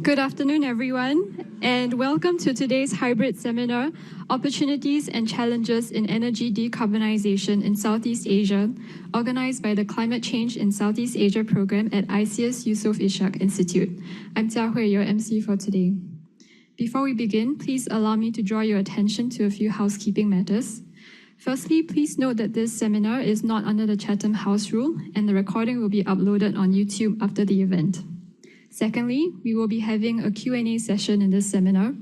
Good afternoon, everyone, and welcome to today's hybrid seminar, Opportunities and Challenges in Energy Decarbonization in Southeast Asia, organized by the Climate Change in Southeast Asia program at ICS Yusof Ishak Institute. I'm Jia Hui, your MC for today. Before we begin, please allow me to draw your attention to a few housekeeping matters. Firstly, please note that this seminar is not under the Chatham House rule, and the recording will be uploaded on YouTube after the event. Secondly, we will be having a Q&A session in this seminar.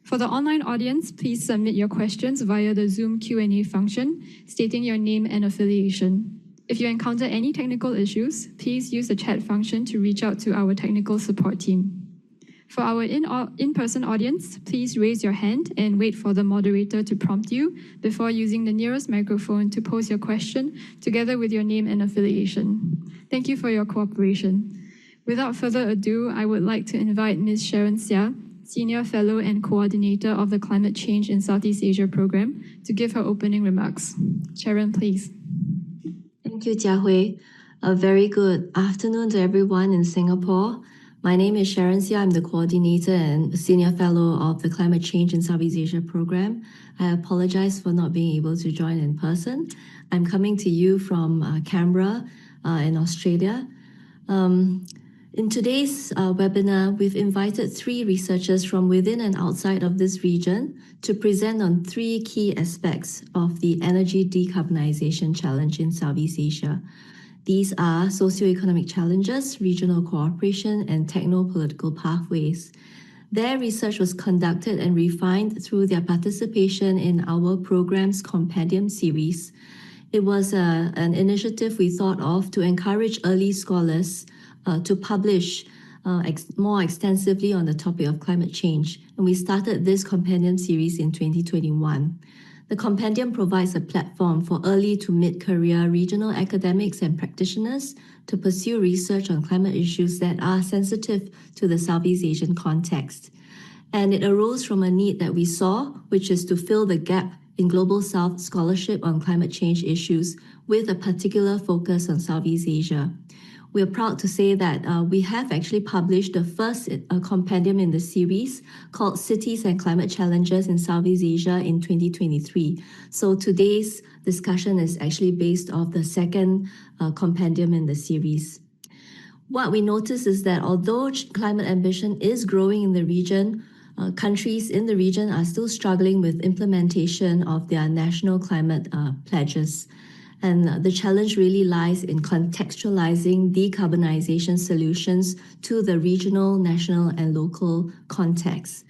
For the online audience, please submit your questions via the Zoom Q&A function, stating your name and affiliation. If you encounter any technical issues, please use the chat function to reach out to our technical support team. For our in-person audience, please raise your hand and wait for the moderator to prompt you before using the nearest microphone to pose your question together with your name and affiliation. Thank you for your cooperation. Without further ado, I would like to invite Ms. Sharon Seah, Senior Fellow and Coordinator of the Climate Change in Southeast Asia program, to give her opening remarks. Sharon, please. Thank you, Jia Hui. A very good afternoon to everyone in Singapore. My name is Sharon Seah. I'm the Coordinator and Senior Fellow of the Climate Change in Southeast Asia program. I apologize for not being able to join in person. I'm coming to you from Canberra in Australia. In today's webinar, we've invited 3 researchers from within and outside of this region to present on 3 key aspects of the energy decarbonization challenge in Southeast Asia. These are socioeconomic challenges, regional cooperation, and techno-political pathways. Their research was conducted and refined through their participation in our program's compendium series. It was an initiative we thought of to encourage early scholars to publish more extensively on the topic of climate change. And we started this compendium series in 2021. The compendium provides a platform for early to mid-career regional academics and practitioners to pursue research on climate issues that are sensitive to the Southeast Asian context. And it arose from a need that we saw, which is to fill the gap in Global South scholarship on climate change issues with a particular focus on Southeast Asia. We are proud to say that we have actually published the first compendium in the series called Cities and Climate Challenges in Southeast Asia in 2023. So today's discussion is actually based off the second compendium in the series. What we notice is that although climate ambition is growing in the region, countries in the region are still struggling with implementation of their national climate pledges. And the challenge really lies in contextualizing decarbonization solutions to the regional, national, and local context.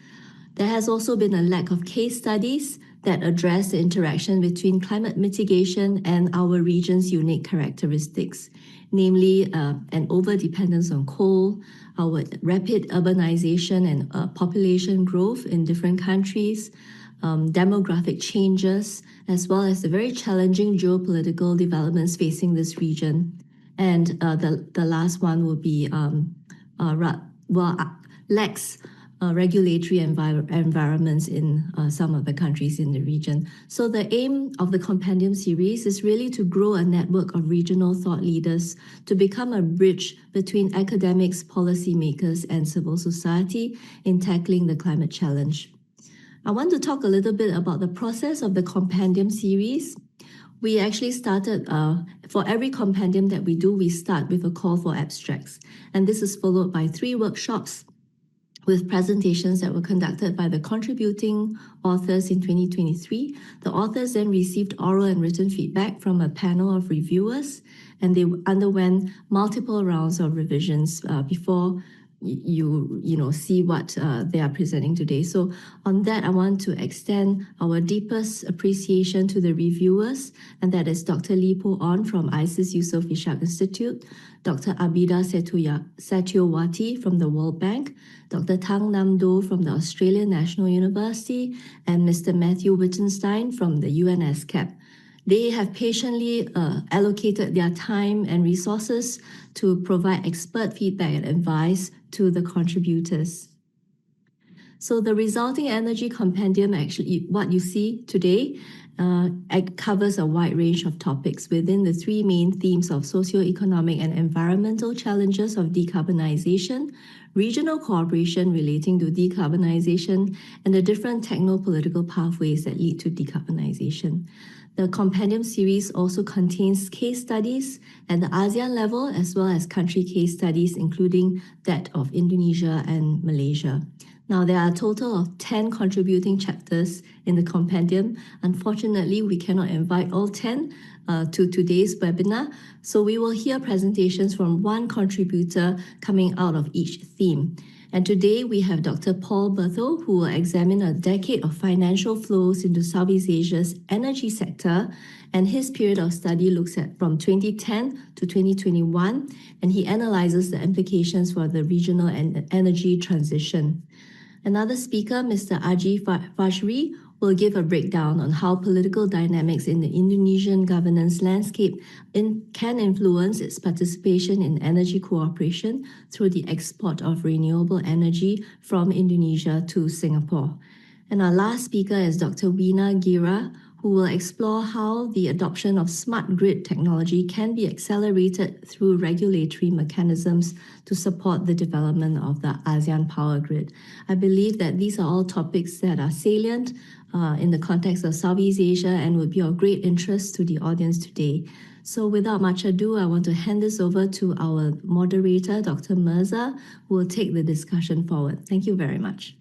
There has also been a lack of case studies that address the interaction between climate mitigation and our region's unique characteristics, namely an overdependence on coal, our rapid urbanization and population growth in different countries, demographic changes, as well as the very challenging geopolitical developments facing this region. And the last one will be lax regulatory environments in some of the countries in the region. So the aim of the compendium series is really to grow a network of regional thought leaders to become a bridge between academics, policymakers, and civil society in tackling the climate challenge. I want to talk a little bit about the process of the compendium series. We actually started, for every compendium that we do, we start with a call for abstracts. And this is followed by 3 workshops with presentations that were conducted by the contributing authors in 2023. The authors then received oral and written feedback from a panel of reviewers, and they underwent multiple rounds of revisions before you see what they are presenting today. So on that, I want to extend our deepest appreciation to the reviewers, and that is Dr. Lee Po On from ICIS Yusof Ishak Institute, Dr. Abida Satyowati from the World Bank, Dr. Tang Nam Do from the Australian National University, and Mr. Matthew Wittenstein from the UNSCAP. They have patiently allocated their time and resources to provide expert feedback and advice to the contributors. So the resulting energy compendium, actually what you see today, it covers a wide range of topics within the 3 main themes of socioeconomic and environmental challenges of decarbonization, regional cooperation relating to decarbonization, and the different techno-political pathways that lead to decarbonization. The compendium series also contains case studies at the ASEAN level, as well as country case studies, including that of Indonesia and Malaysia. Now, there are a total of 10 contributing chapters in the compendium. Unfortunately, we cannot invite all 10 to today's webinar, so we will hear presentations from one contributor coming out of each theme. And today we have Dr. Paul Bertheau, who will examine a decade of financial flows into Southeast Asia's energy sector, and his period of study looks at from 2010 to 2021, and he analyzes the implications for the regional energy transition. Another speaker, Mr. Aji Fajri, will give a breakdown on how political dynamics in the Indonesian governance landscape can influence its participation in energy cooperation through the export of renewable energy from Indonesia to Singapore. And our last speaker is Dr. Weena Gera, who will explore how the adoption of smart grid technology can be accelerated through regulatory mechanisms to support the development of the ASEAN Power Grid. I believe that these are all topics that are salient in the context of Southeast Asia and would be of great interest to the audience today. So without much ado, I want to hand this over to our moderator, Dr. Mirza, who will take the discussion forward. Thank you very much.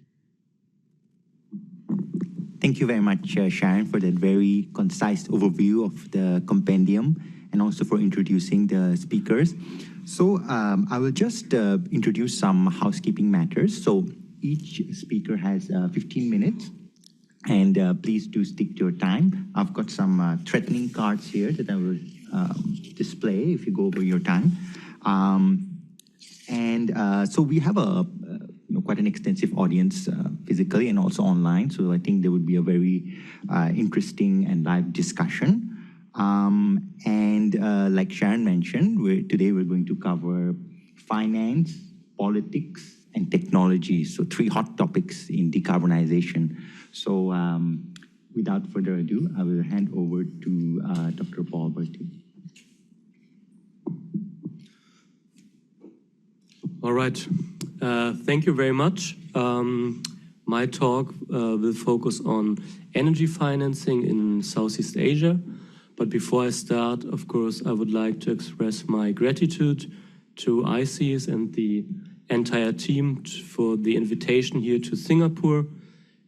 Thank you very much, Sharon, for that very concise overview of the compendium and also for introducing the speakers. So I will just introduce some housekeeping matters. So each speaker has 15 minutes, and please do stick to your time. I've got some threatening cards here that I will display if you go over your time. So we have quite an extensive audience physically and also online. So I think there would be a very interesting and live discussion. Like Sharon mentioned, today we're going to cover finance, politics, and technology. So 3 hot topics in decarbonization. So without further ado, I will hand over to Dr. Paul Bertheau. All right. Thank you very much. My talk will focus on energy financing in Southeast Asia. But before I start, of course, I would like to express my gratitude to ICES and the entire team for the invitation here to Singapore.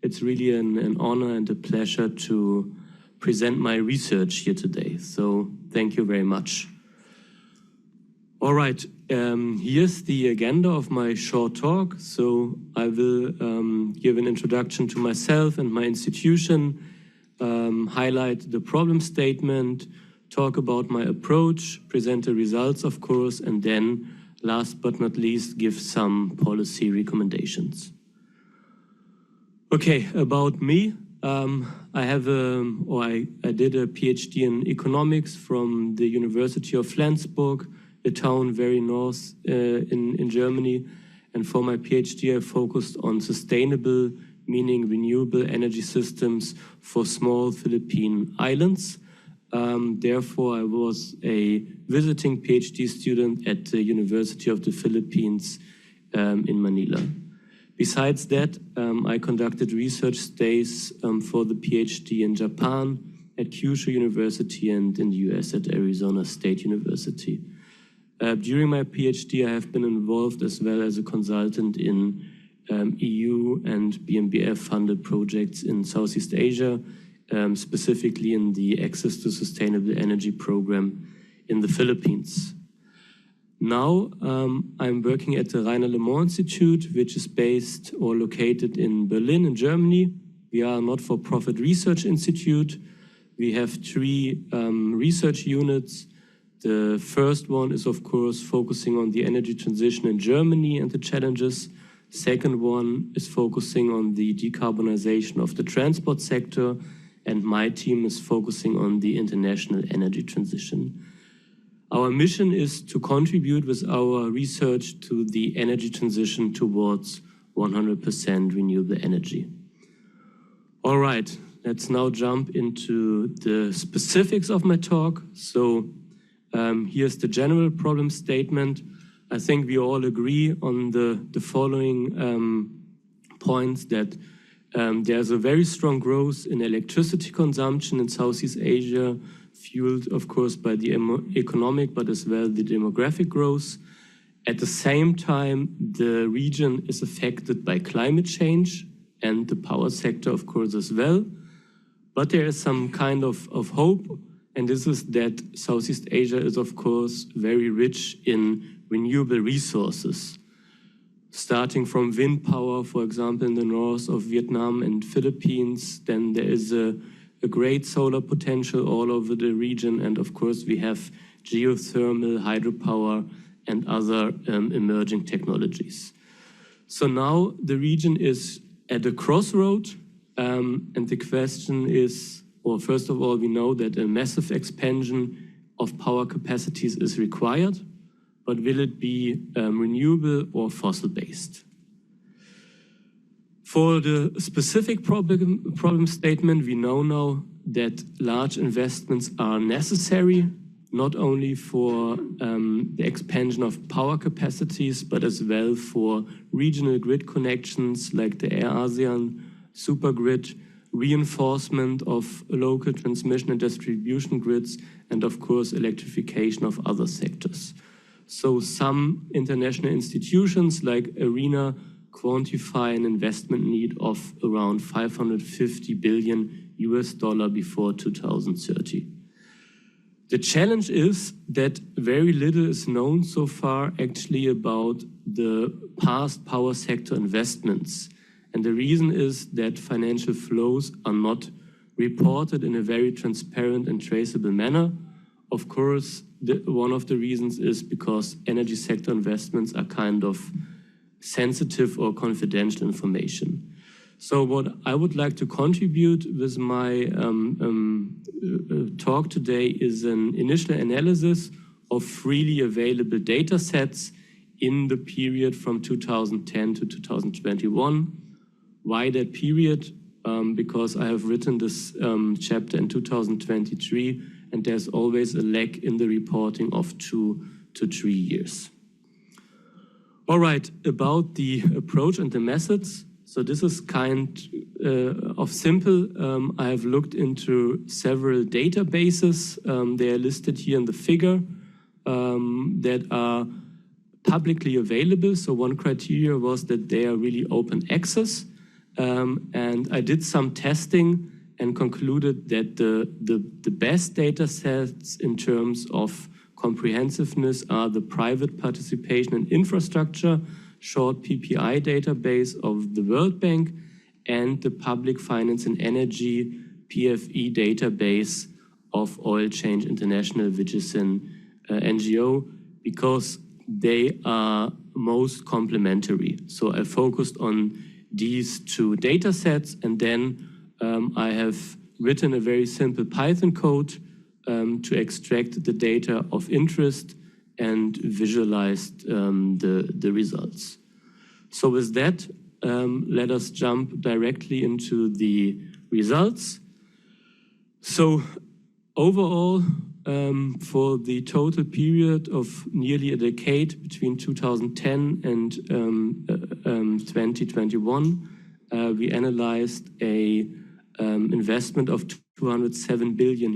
It's really an honor and a pleasure to present my research here today. So thank you very much. All right, here's the agenda of my short talk. So I will give an introduction to myself and my institution, highlight the problem statement, talk about my approach, present the results, of course, and then, last but not least, give some policy recommendations. Okay, about me. I did a PhD in economics from the University of Flensburg, a town very north in Germany. And for my PhD, I focused on sustainable, meaning renewable energy systems for small Philippine islands. Therefore, I was a visiting PhD student at the University of the Philippines in Manila. Besides that, I conducted research stays for the PhD in Japan at Kyushu University and in the US at Arizona State University. During my PhD, I have been involved as well as a consultant in EU and BMBF-funded projects in Southeast Asia, specifically in the Access to Sustainable Energy program in the Philippines. Now, I'm working at the Rainer Lemont Institute, which is based or located in Berlin, in Germany. We are a not-for-profit research institute. We have 3 research units. The first one is, of course, focusing on the energy transition in Germany and the challenges. Second one is focusing on the decarbonization of the transport sector. And my team is focusing on the international energy transition. Our mission is to contribute with our research to the energy transition towards 100% renewable energy. All right, let's now jump into the specifics of my talk. So here's the general problem statement. I think we all agree on the following points, that there's a very strong growth in electricity consumption in Southeast Asia, fueled, of course, by the economic, but as well the demographic growth. At the same time, the region is affected by climate change and the power sector, of course, as well. But there is some kind of hope, and this is that Southeast Asia is, of course, very rich in renewable resources, starting from wind power, for example, in the north of Vietnam and Philippines. Then there is a great solar potential all over the region. And of course, we have geothermal, hydropower, and other emerging technologies. So now the region is at a crossroad. And the question is, well, first of all, we know that a massive expansion of power capacities is required. But will it be renewable or fossil-based? For the specific problem statement, we know now that large investments are necessary, not only for the expansion of power capacities, but as well for regional grid connections like the ASEAN Super Grid, reinforcement of local transmission and distribution grids, and of course, electrification of other sectors. So some international institutions like ARENA quantify an investment need of around $550 billion before 2030. The challenge is that very little is known so far actually about the past power sector investments. And the reason is that financial flows are not reported in a very transparent and traceable manner. Of course, one of the reasons is because energy sector investments are kind of sensitive or confidential information. So what I would like to contribute with my talk today is an initial analysis of freely available data sets in the period from 2010 to 2021. Why that period? Because I have written this chapter in 2023, and there's always a lag in the reporting of 2 to 3 years. All right, about the approach and the methods. So this is kind of simple. I have looked into several databases. They are listed here in the figure that are publicly available. So one criteria was that they are really open access. And I did some testing and concluded that the best data sets in terms of comprehensiveness are the private participation in infrastructure, short PPI database of the World Bank, and the public finance and energy PFE database of Oil Change International, which is an NGO, because they are most complementary. So I focused on these two data sets, and then I have written a very simple Python code to extract the data of interest and visualized the results. So with that, let us jump directly into the results. So overall, for the total period of nearly a decade between 2010 and 2021, we analyzed a investment of $207 billion,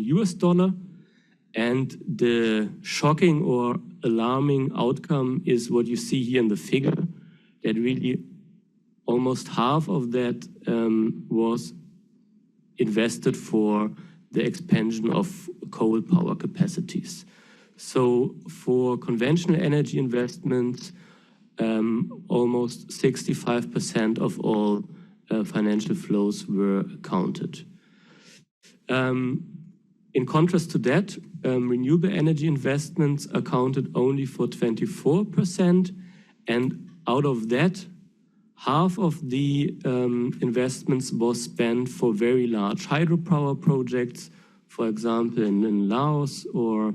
and the shocking or alarming outcome is what you see here in the figure, that really almost half of that was invested for the expansion of coal power capacities. So for conventional energy investments, almost 65% of all financial flows were counted. In contrast to that, renewable energy investments accounted only for 24%, and out of that, half of the investments was spent for very large hydropower projects, for example, in Laos or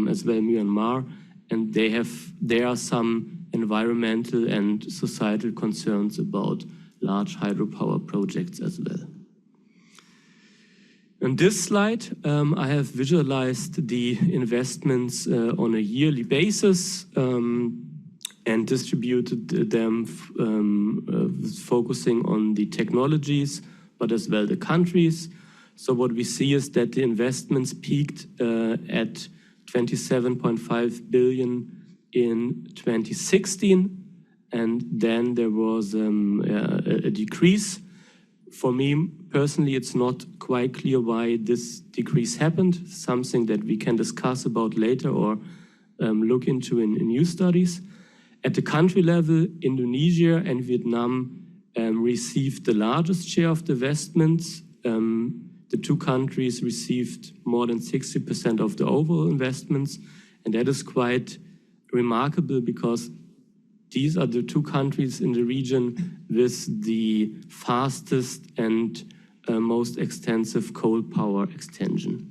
as well Myanmar, and there are some environmental and societal concerns about large hydropower projects as well. On this slide, I have visualized the investments on a yearly basis. and distributed them, focusing on the technologies, but as well the countries. So what we see is that the investments peaked at 27.5 billion in 2016, and then there was a decrease. For me personally, it's not quite clear why this decrease happened, something that we can discuss about later or look into in new studies. At the country level, Indonesia and Vietnam received the largest share of the investments. The two countries received more than 60% of the overall investments, and that is quite remarkable because these are the two countries in the region with the fastest and most extensive coal power extension.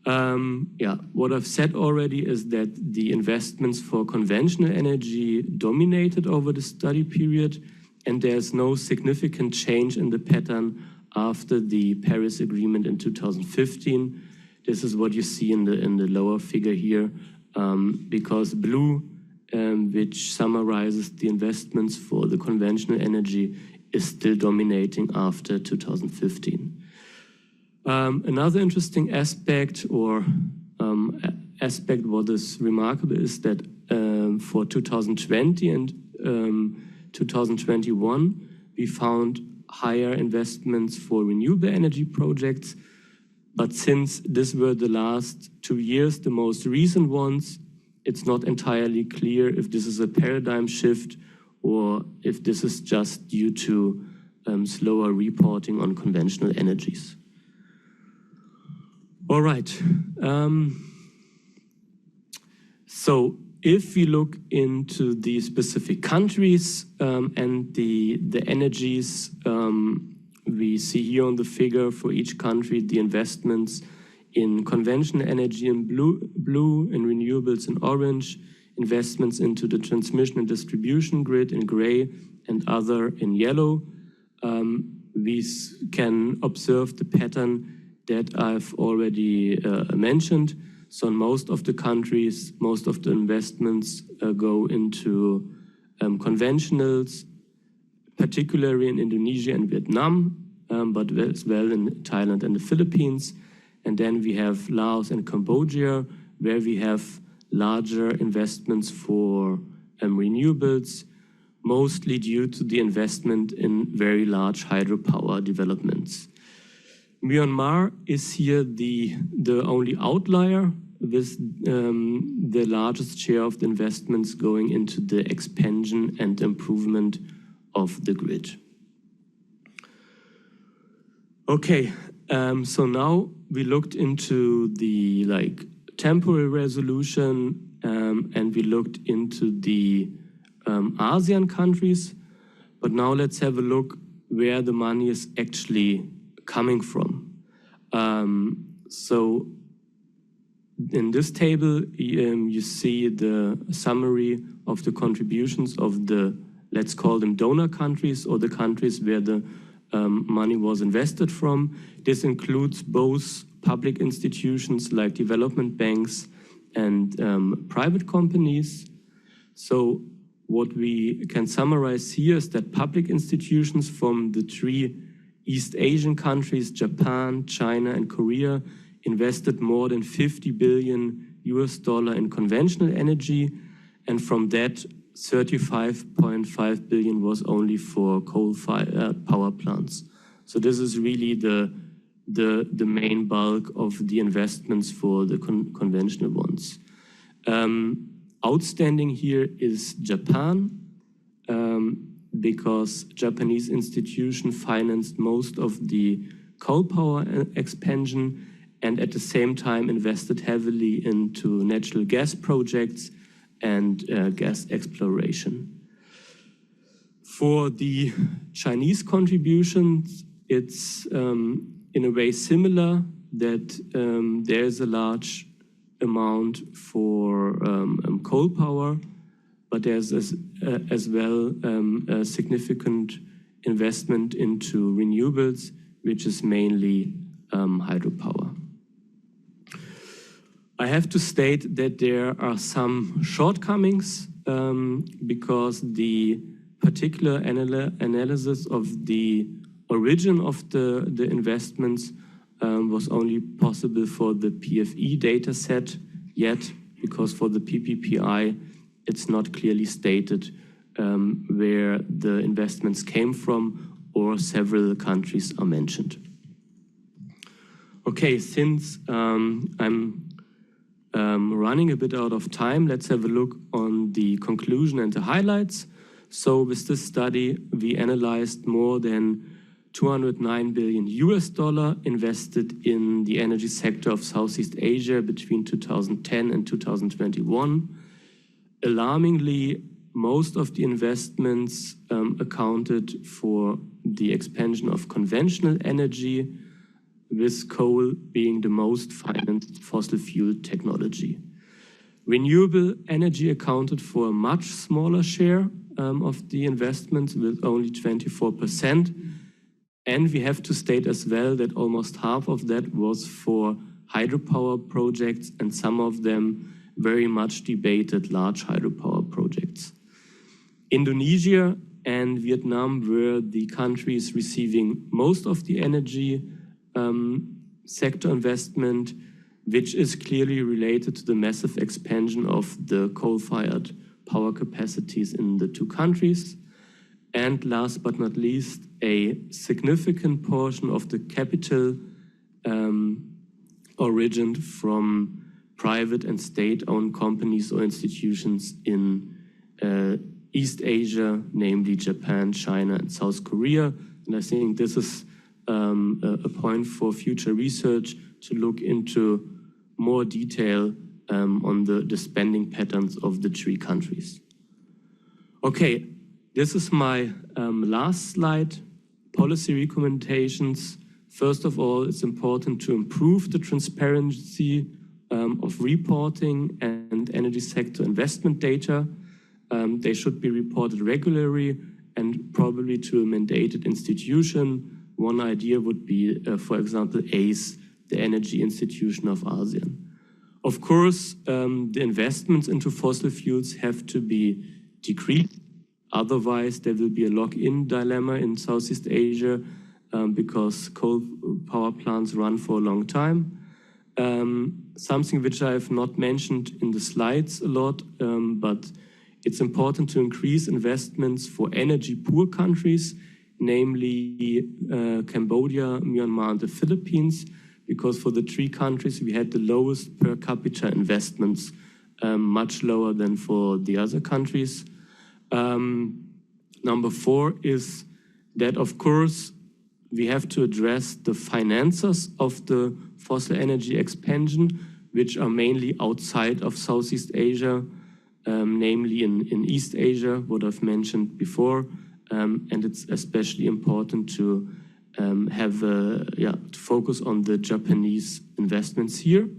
What I've said already is that the investments for conventional energy dominated over the study period, and there's no significant change in the pattern after the Paris Agreement in 2015. This is what you see in the lower figure here, because blue, which summarizes the investments for the conventional energy, is still dominating after 2015. Another interesting aspect what is remarkable is that for 2020 and 2021, we found higher investments for renewable energy projects. But since these were the last 2 years, the most recent ones, it's not entirely clear if this is a paradigm shift or if this is just due to slower reporting on conventional energies. All right. So if we look into the specific countries and the energies, we see here on the figure for each country the investments in conventional energy in blue, in renewables in orange, investments into the transmission and distribution grid in gray, and other in yellow. We can observe the pattern that I've already mentioned. So in most of the countries, most of the investments go into conventionals, particularly in Indonesia and Vietnam, but as well in Thailand and the Philippines. And then we have Laos and Cambodia, where we have larger investments for renewables, mostly due to the investment in very large hydropower developments. Myanmar is here the only outlier, with the largest share of the investments going into the expansion and improvement of the grid. Okay, so now we looked into the temporary resolution and we looked into the ASEAN countries, but now let's have a look where the money is actually coming from. So in this table, you see the summary of the contributions of the, let's call them donor countries, or the countries where the money was invested from. This includes both public institutions like development banks and private companies. So what we can summarize here is that public institutions from the three East Asian countries, Japan, China, and Korea, invested more than $50 billion in conventional energy, and from that, 35.5 billion was only for coal-fired power plants. So this is really the main bulk of the investments for the conventional ones. Outstanding here is Japan, because Japanese institution financed most of the coal power expansion and at the same time invested heavily into natural gas projects and gas exploration. For the Chinese contributions, it's in a way similar, that there's a large amount for coal power, but there's as well a significant investment into renewables, which is mainly hydropower. I have to state that there are some shortcomings because the particular analysis of the origin of the investments was only possible for the PFE data set yet, because for the PPPI, it's not clearly stated where the investments came from, or several countries are mentioned. Okay, since I'm running a bit out of time, let's have a look on the conclusion and the highlights. So with this study, we analyzed more than $209 billion invested in the energy sector of Southeast Asia between 2010 and 2021. Alarmingly, most of the investments accounted for the expansion of conventional energy, with coal being the most financed fossil fuel technology. Renewable energy accounted for a much smaller share of the investments, with only 24%. And we have to state as well that almost half of that was for hydropower projects, and some of them very much debated large hydropower projects. Indonesia and Vietnam were the countries receiving most of the energy sector investment, which is clearly related to the massive expansion of the coal-fired power capacities in the two countries. And last but not least, a significant portion of the capital origined from private and state-owned companies or institutions in East Asia, namely Japan, China, and South Korea. And I think this is a point for future research to look into more detail on the spending patterns of the three countries. Okay, this is my last slide. Policy recommendations. First of all, it's important to improve the transparency of reporting and energy sector investment data. They should be reported regularly and probably to a mandated institution. One idea would be, for example, ACE, the Energy Institution of ASEAN. Of course, the investments into fossil fuels have to be decreased. Otherwise, there will be a lock-in dilemma in Southeast Asia because coal power plants run for a long time. Something which I have not mentioned in the slides a lot, but it's important to increase investments for energy-poor countries, namely Cambodia, Myanmar, and the Philippines, because for the three countries we had the lowest per capita investments, much lower than for the other countries. Number 4 is that, of course, we have to address the financiers of the fossil energy expansion, which are mainly outside of Southeast Asia, namely in East Asia, what I've mentioned before. And it's especially important to to focus on the Japanese investments here.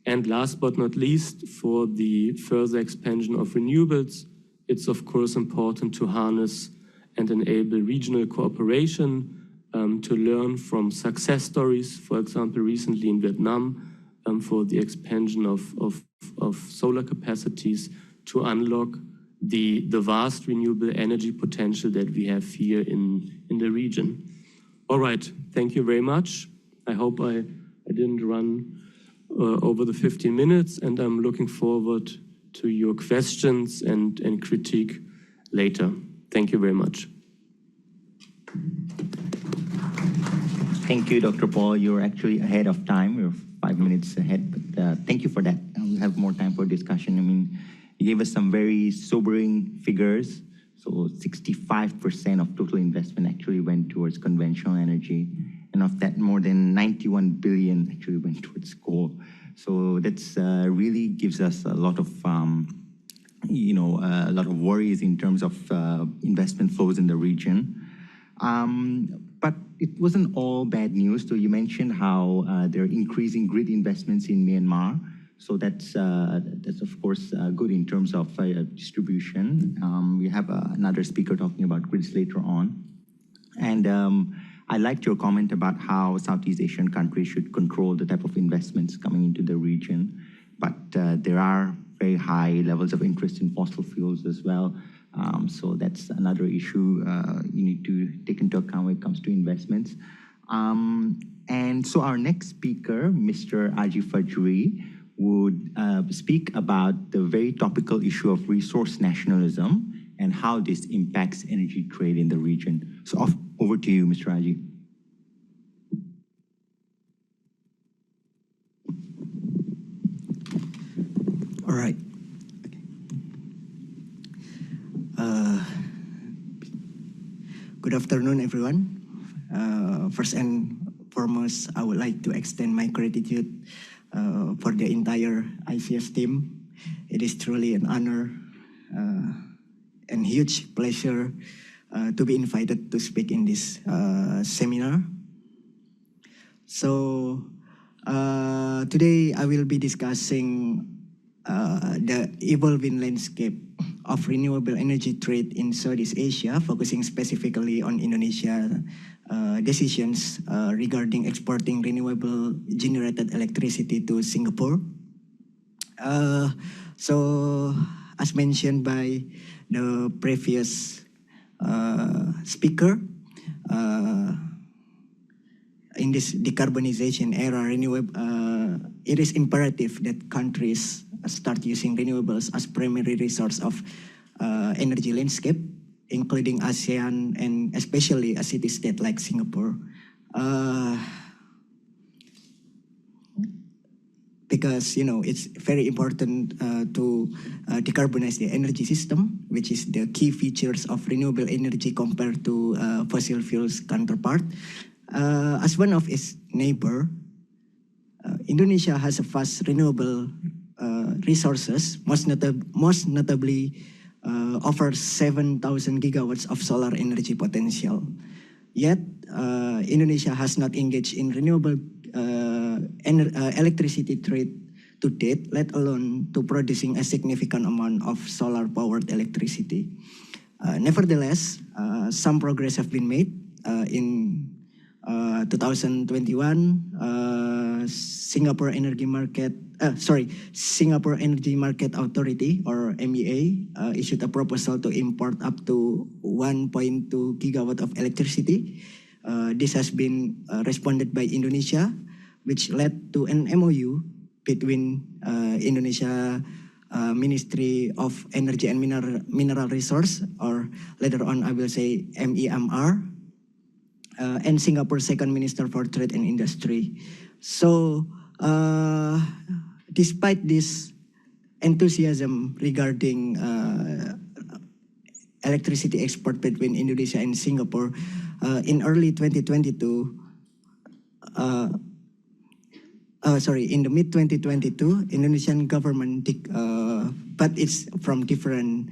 And last but not least, for the further expansion of renewables, it's of course important to harness and enable regional cooperation, to learn from success stories, for example, recently in Vietnam, for the expansion of solar capacities to unlock the vast renewable energy potential that we have here in the region. All right, thank you very much. I hope I didn't run over the 15 minutes, and I'm looking forward to your questions and critique later. Thank you very much. Thank you, Dr. Paul. You're actually ahead of time. You're 5 minutes ahead, but thank you for that. We'll have more time for discussion. I mean, you gave us some very sobering figures. So 65% of total investment actually went towards conventional energy. And of that, more than 91 billion actually went towards coal. So that's really gives us a lot of, a lot of worries in terms of investment flows in the region. But it wasn't all bad news. So you mentioned how there are increasing grid investments in Myanmar. So that's of course good in terms of distribution. We have another speaker talking about grids later on. And I liked your comment about how Southeast Asian countries should control the type of investments coming into the region. But there are very high levels of interest in fossil fuels as well. So that's another issue you need to take into account when it comes to investments. And so our next speaker, Mr. Aji Fajri, would speak about the very topical issue of resource nationalism and how this impacts energy trade in the region. So over to you, Mr. Aji. All right. Good afternoon, everyone. First and foremost, I would like to extend my gratitude for the entire ICS team. It is truly an honor and huge pleasure to be invited to speak in this seminar. So today I will be discussing the evolving landscape of renewable energy trade in Southeast Asia, focusing specifically on Indonesia decisions regarding exporting renewable generated electricity to Singapore. So, as mentioned by the previous speaker, in this decarbonization era, it is imperative that countries start using renewables as primary resource of energy landscape, including ASEAN and especially a city-state like Singapore. Because, you know, it's very important to decarbonize the energy system, which is the key features of renewable energy compared to fossil fuels counterpart. As one of its neighbor, Indonesia has a vast renewable resources, most notably over 7,000 gigawatts of solar energy potential. Yet, Indonesia has not engaged in renewable electricity trade to date, let alone to producing a significant amount of solar-powered electricity. Nevertheless, some progress have been made in 2021. Singapore Energy Market Authority, or MEA, issued a proposal to import up to 1.2 gigawatt of electricity. This has been responded by Indonesia, which led to an MOU between Indonesia Ministry of Energy and Mineral Resource, or later on I will say MEMR, and Singapore's second Minister for Trade and Industry. So, despite this enthusiasm regarding electricity export between Indonesia and Singapore, in early 2022, in the mid-2022, Indonesian government, but it's from different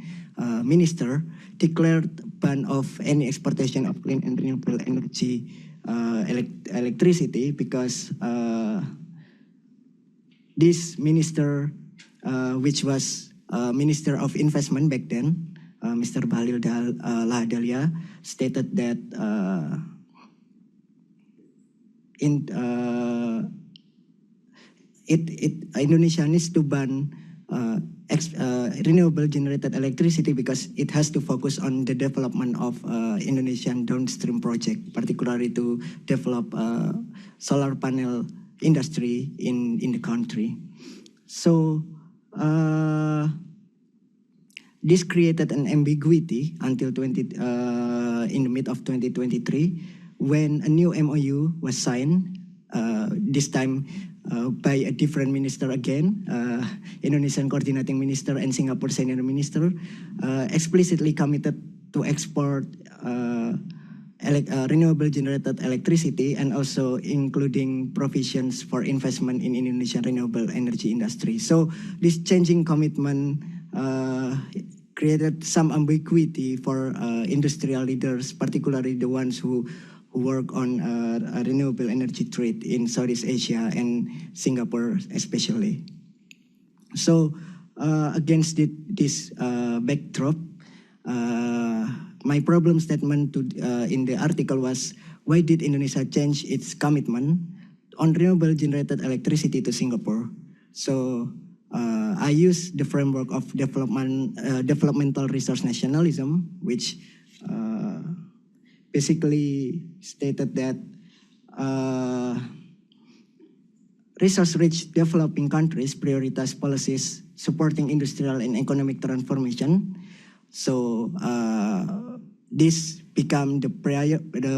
minister, declared ban of any exportation of clean and renewable energy electricity, because this minister, which was Minister of Investment back then, Mr. Bahlil Lahadalia, stated that Indonesia needs to ban renewable generated electricity because it has to focus on the development of Indonesian downstream project, particularly to develop solar panel industry in the country. So this created an ambiguity until in the mid of 2023, when a new MOU was signed, this time by a different minister again, Indonesian Coordinating Minister and Singapore Senior Minister, explicitly committed to export renewable generated electricity, and also including provisions for investment in Indonesian renewable energy industry. So this changing commitment created some ambiguity for industrial leaders, particularly the ones who work on renewable energy trade in Southeast Asia and Singapore especially. So against this backdrop, my problem statement in the article was, why did Indonesia change its commitment on renewable generated electricity to Singapore? So I use the framework of developmental resource nationalism, which basically stated that resource-rich developing countries prioritize policies supporting industrial and economic transformation. So this become the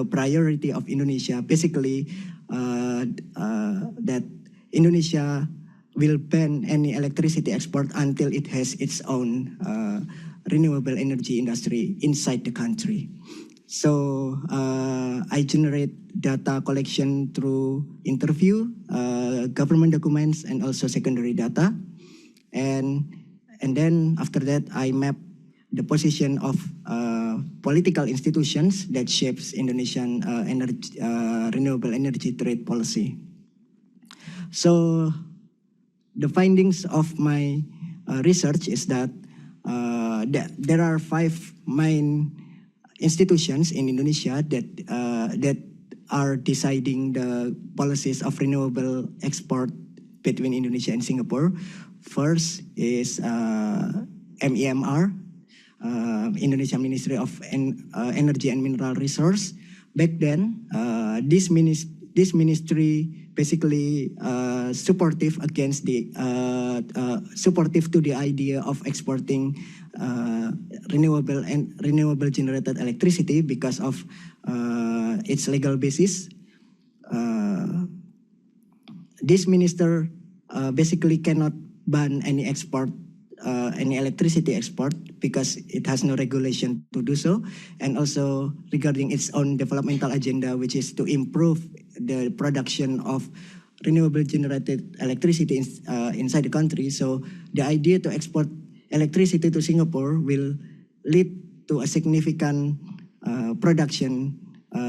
priority of Indonesia. Basically, that Indonesia will ban any electricity export until it has its own renewable energy industry inside the country. So I generate data collection through interview, government documents, and also secondary data. And then after that, I map the position of political institutions that shapes Indonesian renewable energy trade policy. So the findings of my research is that there are 5 main institutions in Indonesia that are deciding the policies of renewable export between Indonesia and Singapore. First is MEMR, Indonesia Ministry of Energy and Mineral Resource. Back then, this ministry basically supportive against the supportive to the idea of exporting renewable generated electricity because of its legal basis. This minister basically cannot ban any export, any electricity export, because it has no regulation to do so, and also regarding its own developmental agenda, which is to improve the production of renewable generated electricity inside the country. So the idea to export electricity to Singapore will lead to a significant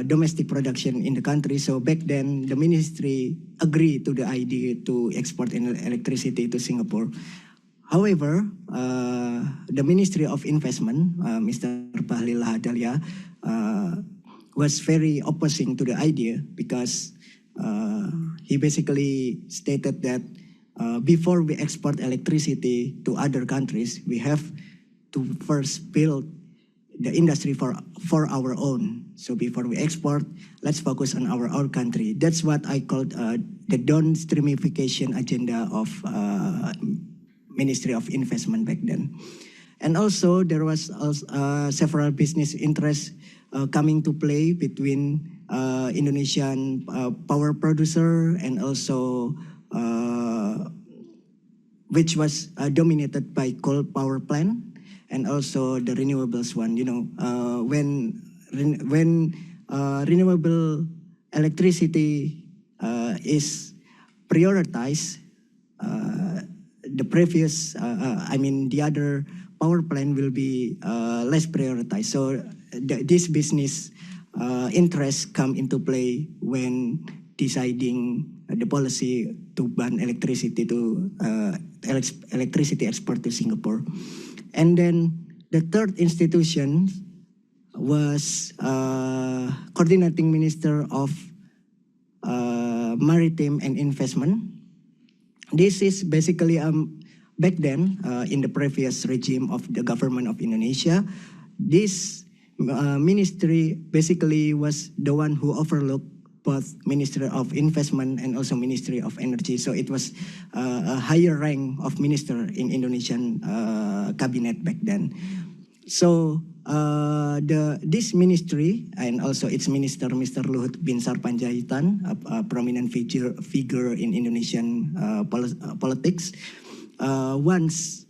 domestic production in the country. So back then, the ministry agreed to the idea to export electricity to Singapore. However, the Ministry of Investment, Mr. Bahlil Lahadalia, was very opposing to the idea because he basically stated that before we export electricity to other countries, we have to first build the industry for our own. So before we export, let's focus on our own country. That's what I called the downstreamification agenda of Ministry of Investment back then. And also there was several business interests coming to play between Indonesian power producer and also which was dominated by coal power plant and also the renewables one. You know, when renewable electricity is prioritized, the previous, the other power plant will be less prioritized. So this business interests come into play when deciding the policy to ban electricity export to Singapore. And then the third institution was Coordinating Minister of Maritime and Investment. This is basically back then in the previous regime of the government of Indonesia. This ministry basically was the one who overlooked both Ministry of Investment and also Ministry of Energy. So it was a higher rank of minister in Indonesian cabinet back then. So this ministry and also its minister, Mr. Luhut Binsar Panjaitan, a prominent figure in Indonesian politics, once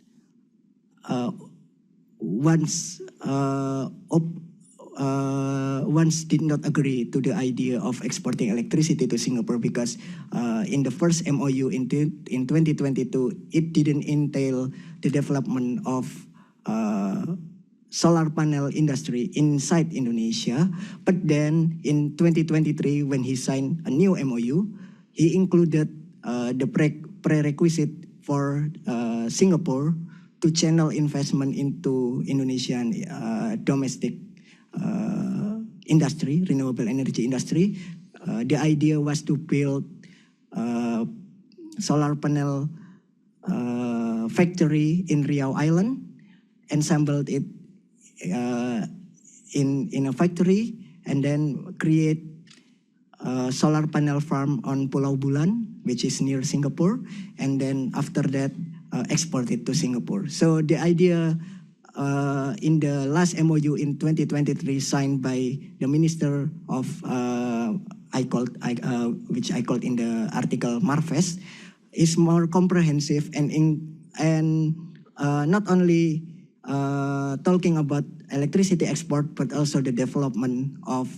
did not agree to the idea of exporting electricity to Singapore because in the first MOU in 2022, it didn't entail the development of solar panel industry inside Indonesia. But then in 2023, when he signed a new MOU, he included the prerequisite for Singapore to channel investment into Indonesian domestic industry, renewable energy industry. The idea was to build solar panel factory in Riau Island, assembled it in a factory, and then create a solar panel farm on Pulau Bulan, which is near Singapore, and then after that export it to Singapore. So the idea in the last MOU in 2023 signed by the Minister of which I called in the article Marves, is more comprehensive and not only talking about electricity export, but also the development of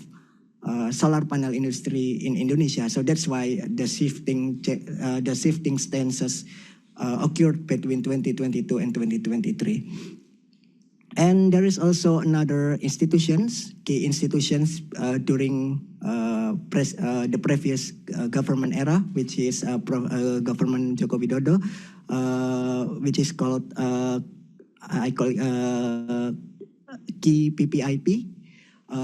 solar panel industry in Indonesia. So that's why the shifting stances occurred between 2022 and 2023. And there is also another key institutions during the previous government era, which is government Joko Widodo, which is called I call key PPIP.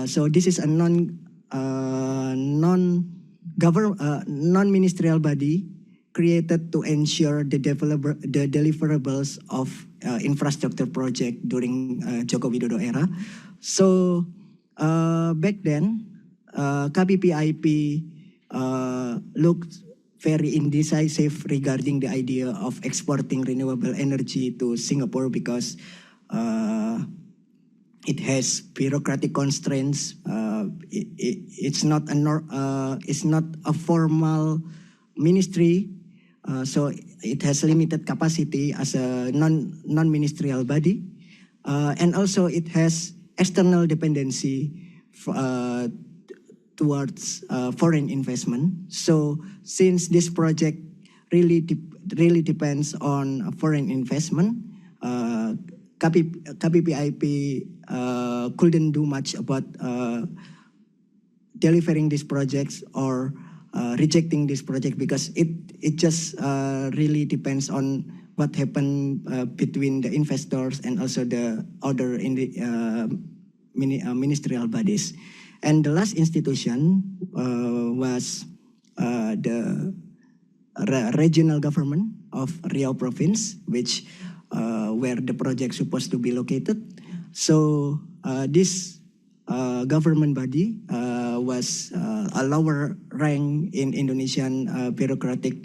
So this is a non-ministerial body created to ensure the deliverables of infrastructure project during Joko Widodo era. So back then, KPPIP looked very indecisive regarding the idea of exporting renewable energy to Singapore because it has bureaucratic constraints. It's not a formal ministry. So it has limited capacity as a non-ministerial body, and also it has external dependency towards foreign investment. So since this project really depends on foreign investment, KPPIP couldn't do much about delivering these projects or rejecting this project because it just really depends on what happened between the investors and also the other ministerial bodies. And the last institution was the regional government of Riau province, which where the project supposed to be located. So this government body was a lower rank in Indonesian bureaucratic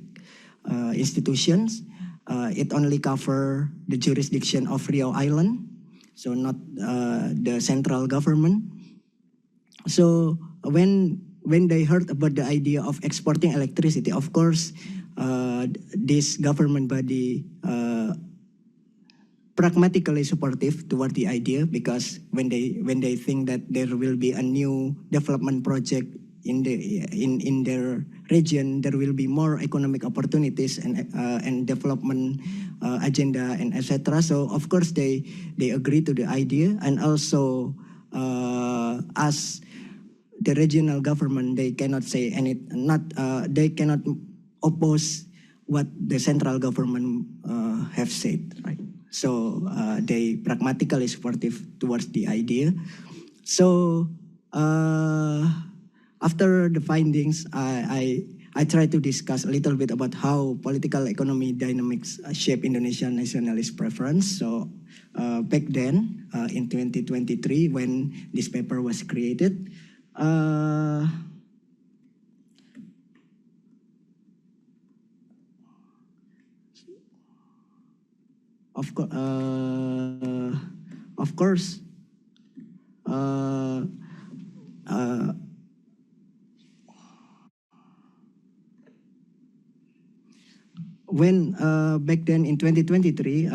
institutions. It only cover the jurisdiction of Riau Island, so not the central government. So when they heard about the idea of exporting electricity, of course, this government body pragmatically supportive toward the idea because when they think that there will be a new development project in their region, there will be more economic opportunities and development agenda and etc. So of course they agree to the idea, and also as the regional government, they cannot say they cannot oppose what the central government have said, right? So they pragmatically supportive towards the idea. So after the findings, I try to discuss a little bit about how political economy dynamics shape Indonesian nationalist preference. So back then, in 2023, when this paper was created, of course, when back then in 2023,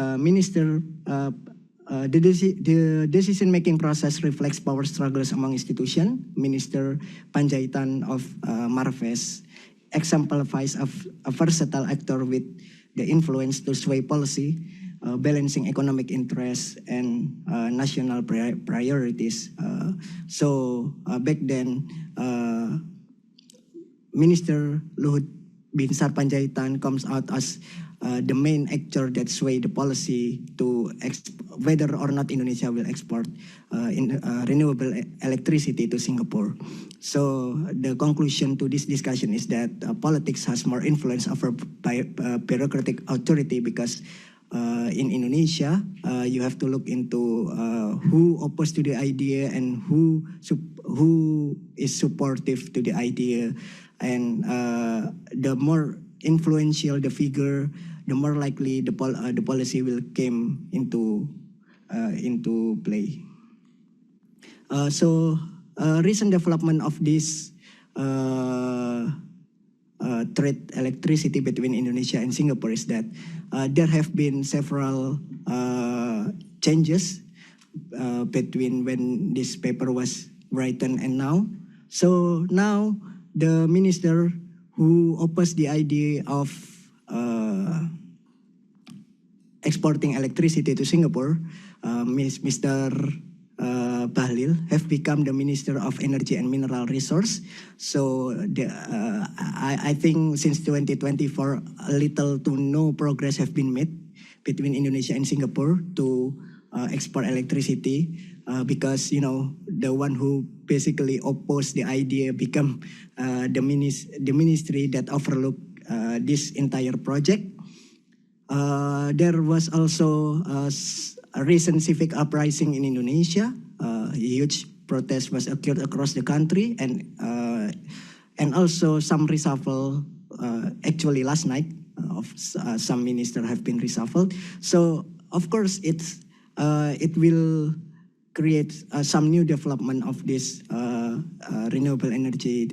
the decision-making process reflects power struggles among institutions. Minister Panjaitan of Marves exemplifies a versatile actor with the influence to sway policy, balancing economic interests and national priorities. So back then, Minister Luhut Binsar Panjaitan comes out as the main actor that sway the policy to whether or not Indonesia will export renewable electricity to Singapore. So the conclusion to this discussion is that politics has more influence over bureaucratic authority because in Indonesia, you have to look into who opposed to the idea and who is supportive to the idea. And the more influential the figure, the more likely the policy will come into play. So recent development of this trade electricity between Indonesia and Singapore is that there have been several changes between when this paper was written and now. So now the minister who opposed the idea of exporting electricity to Singapore, Mr. Bahlil, have become the Minister of Energy and Mineral Resource. So I think since 2024, little to no progress have been made between Indonesia and Singapore to export electricity because, you know, the one who basically opposed the idea become the ministry that overlooked this entire project. There was also a recent civic uprising in Indonesia. A huge protest was occurred across the country, and also some reshuffle. Actually, last night, of some ministers have been reshuffled. So, of course, it will create some new development of this renewable energy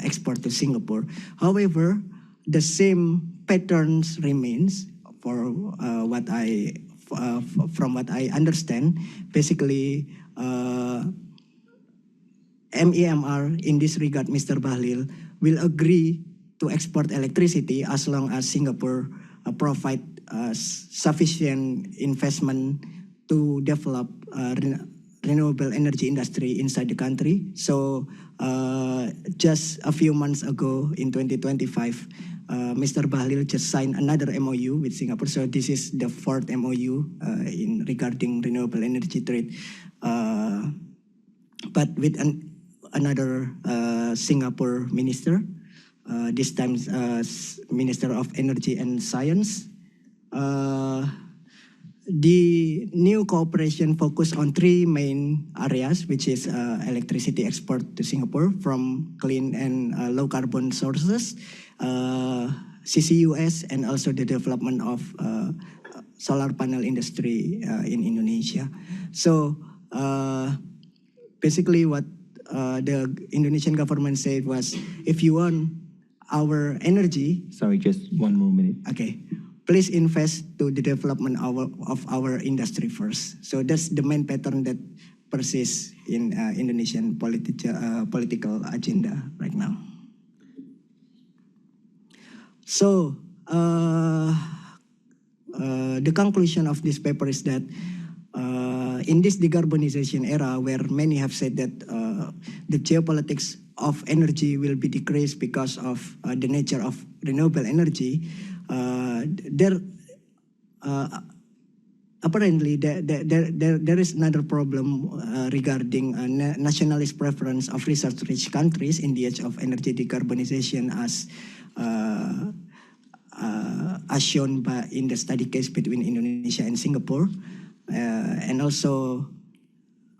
export to Singapore. However, the same patterns remains for from what I understand. Basically, MEMR in this regard, Mr. Bahlil, will agree to export electricity as long as Singapore provide sufficient investment to develop renewable energy industry inside the country. So just a few months ago in 2025, Mr. Bahlil just signed another MOU with Singapore. So this is the fourth MOU in regarding renewable energy trade, but with another Singapore minister, this time Minister of Energy and Science. The new cooperation focus on three main areas, which is electricity export to Singapore from clean and low carbon sources, CCUS, and also the development of solar panel industry in Indonesia. So basically what the Indonesian government said was, if you want our energy... Sorry, just one more minute. Okay. Please invest to the development of our industry first. So that's the main pattern that persists in Indonesian political agenda right now. So the conclusion of this paper is that in this decarbonization era, where many have said that the geopolitics of energy will be decreased because of the nature of renewable energy, apparently there is another problem regarding nationalist preference of resource-rich countries in the age of energy decarbonization, as shown in the study case between Indonesia and Singapore, and also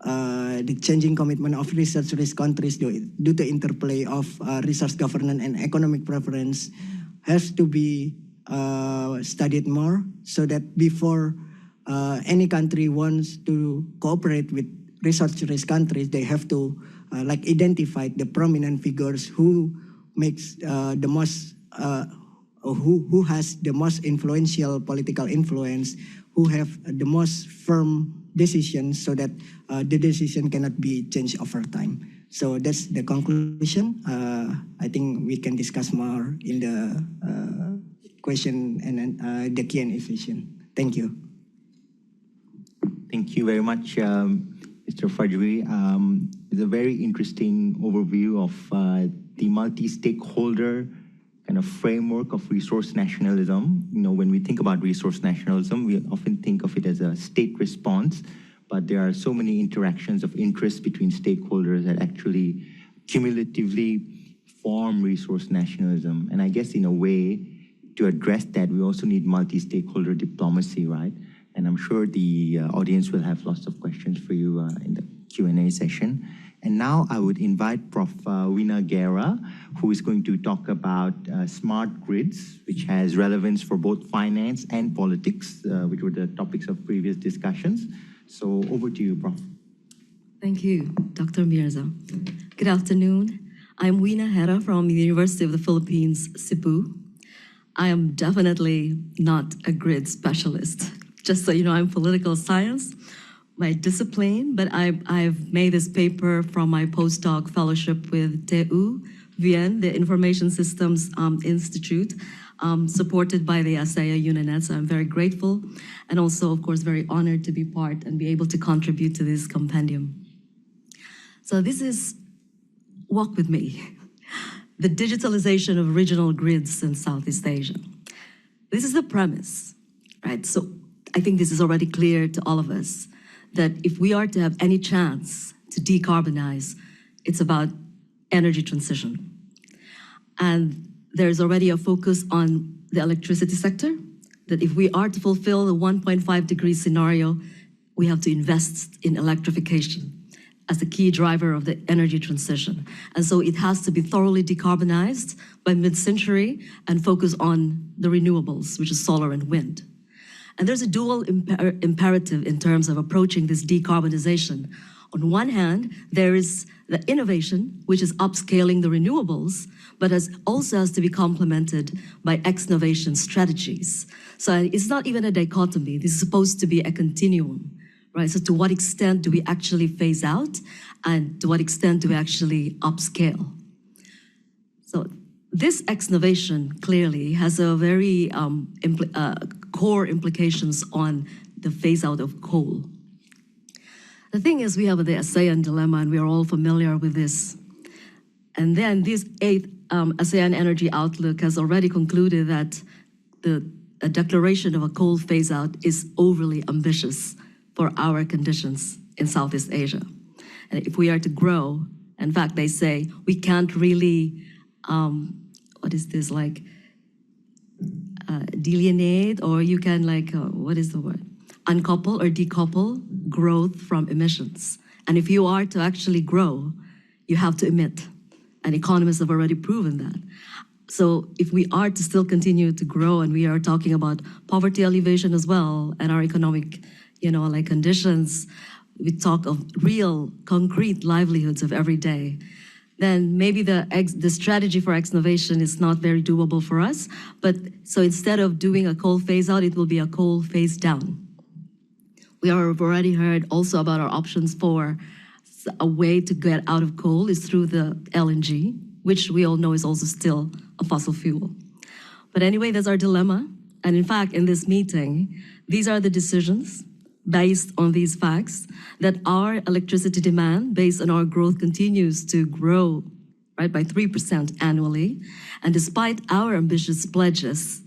the changing commitment of resource-rich countries due to interplay of resource governance and economic preference has to be studied more, so that before any country wants to cooperate with resource-rich countries, they have to identify the prominent figures who makes the most, who has the most influential political influence, who have the most firm decisions, so that the decision cannot be changed over time. So that's the conclusion. I think we can discuss more in the question and the Q&A session. Thank you. Thank you very much, Mr. Fajri. It's a very interesting overview of the multi-stakeholder kind of framework of resource nationalism. You know, when we think about resource nationalism, we often think of it as a state response, but there are so many interactions of interest between stakeholders that actually cumulatively form resource nationalism. And I guess in a way, to address that, we also need multi-stakeholder diplomacy, right? And I'm sure the audience will have lots of questions for you in the Q&A session. And now I would invite Prof. Weena Gera, who is going to talk about smart grids, which has relevance for both finance and politics, which were the topics of previous discussions. So over to you, Prof. Thank you, Dr. Mirza. Good afternoon. I'm Weena Gera from the University of the Philippines, Cebu. I am definitely not a grid specialist. Just so you know, I'm political science, my discipline, but I've made this paper from my postdoc fellowship with TU Vienna, the Information Systems Institute, supported by the ASEAN UNINET. So I'm very grateful and also, of course, very honored to be part and be able to contribute to this compendium. So this is Walk With Me, the digitalization of regional grids in Southeast Asia. This is the premise, right? So I think this is already clear to all of us that if we are to have any chance to decarbonize, it's about energy transition. And there's already a focus on the electricity sector, that if we are to fulfill the 1.5 degree scenario, we have to invest in electrification as the key driver of the energy transition. And so it has to be thoroughly decarbonized by mid-century and focus on the renewables, which is solar and wind. And there's a dual imperative in terms of approaching this decarbonization. On one hand, there is the innovation, which is upscaling the renewables, but also has to be complemented by ex-innovation strategies. So it's not even a dichotomy. This is supposed to be a continuum. Right, so to what extent do we actually phase out and to what extent do we actually upscale? So this ex-innovation clearly has a very core implications on the phase out of coal. The thing is, we have the ASEAN dilemma and we are all familiar with this. And then this 8th ASEAN Energy Outlook has already concluded that a declaration of a coal phase out is overly ambitious for our conditions in Southeast Asia. And if we are to grow, in fact, they say we can't really, delineate, or you can uncouple or decouple growth from emissions. And if you are to actually grow, you have to emit. And economists have already proven that. So if we are to still continue to grow, and we are talking about poverty alleviation as well, and our economic conditions, we talk of real, concrete livelihoods of every day, then maybe the strategy for ex-innovation is not very doable for us. But so instead of doing a coal phase out, it will be a coal phase down. We have already heard also about our options for a way to get out of coal is through the LNG, which we all know is also still a fossil fuel. But anyway, that's our dilemma. And in fact, in this meeting, these are the decisions based on these facts, that our electricity demand based on our growth continues to grow, right, by 3% annually. And despite our ambitious pledges,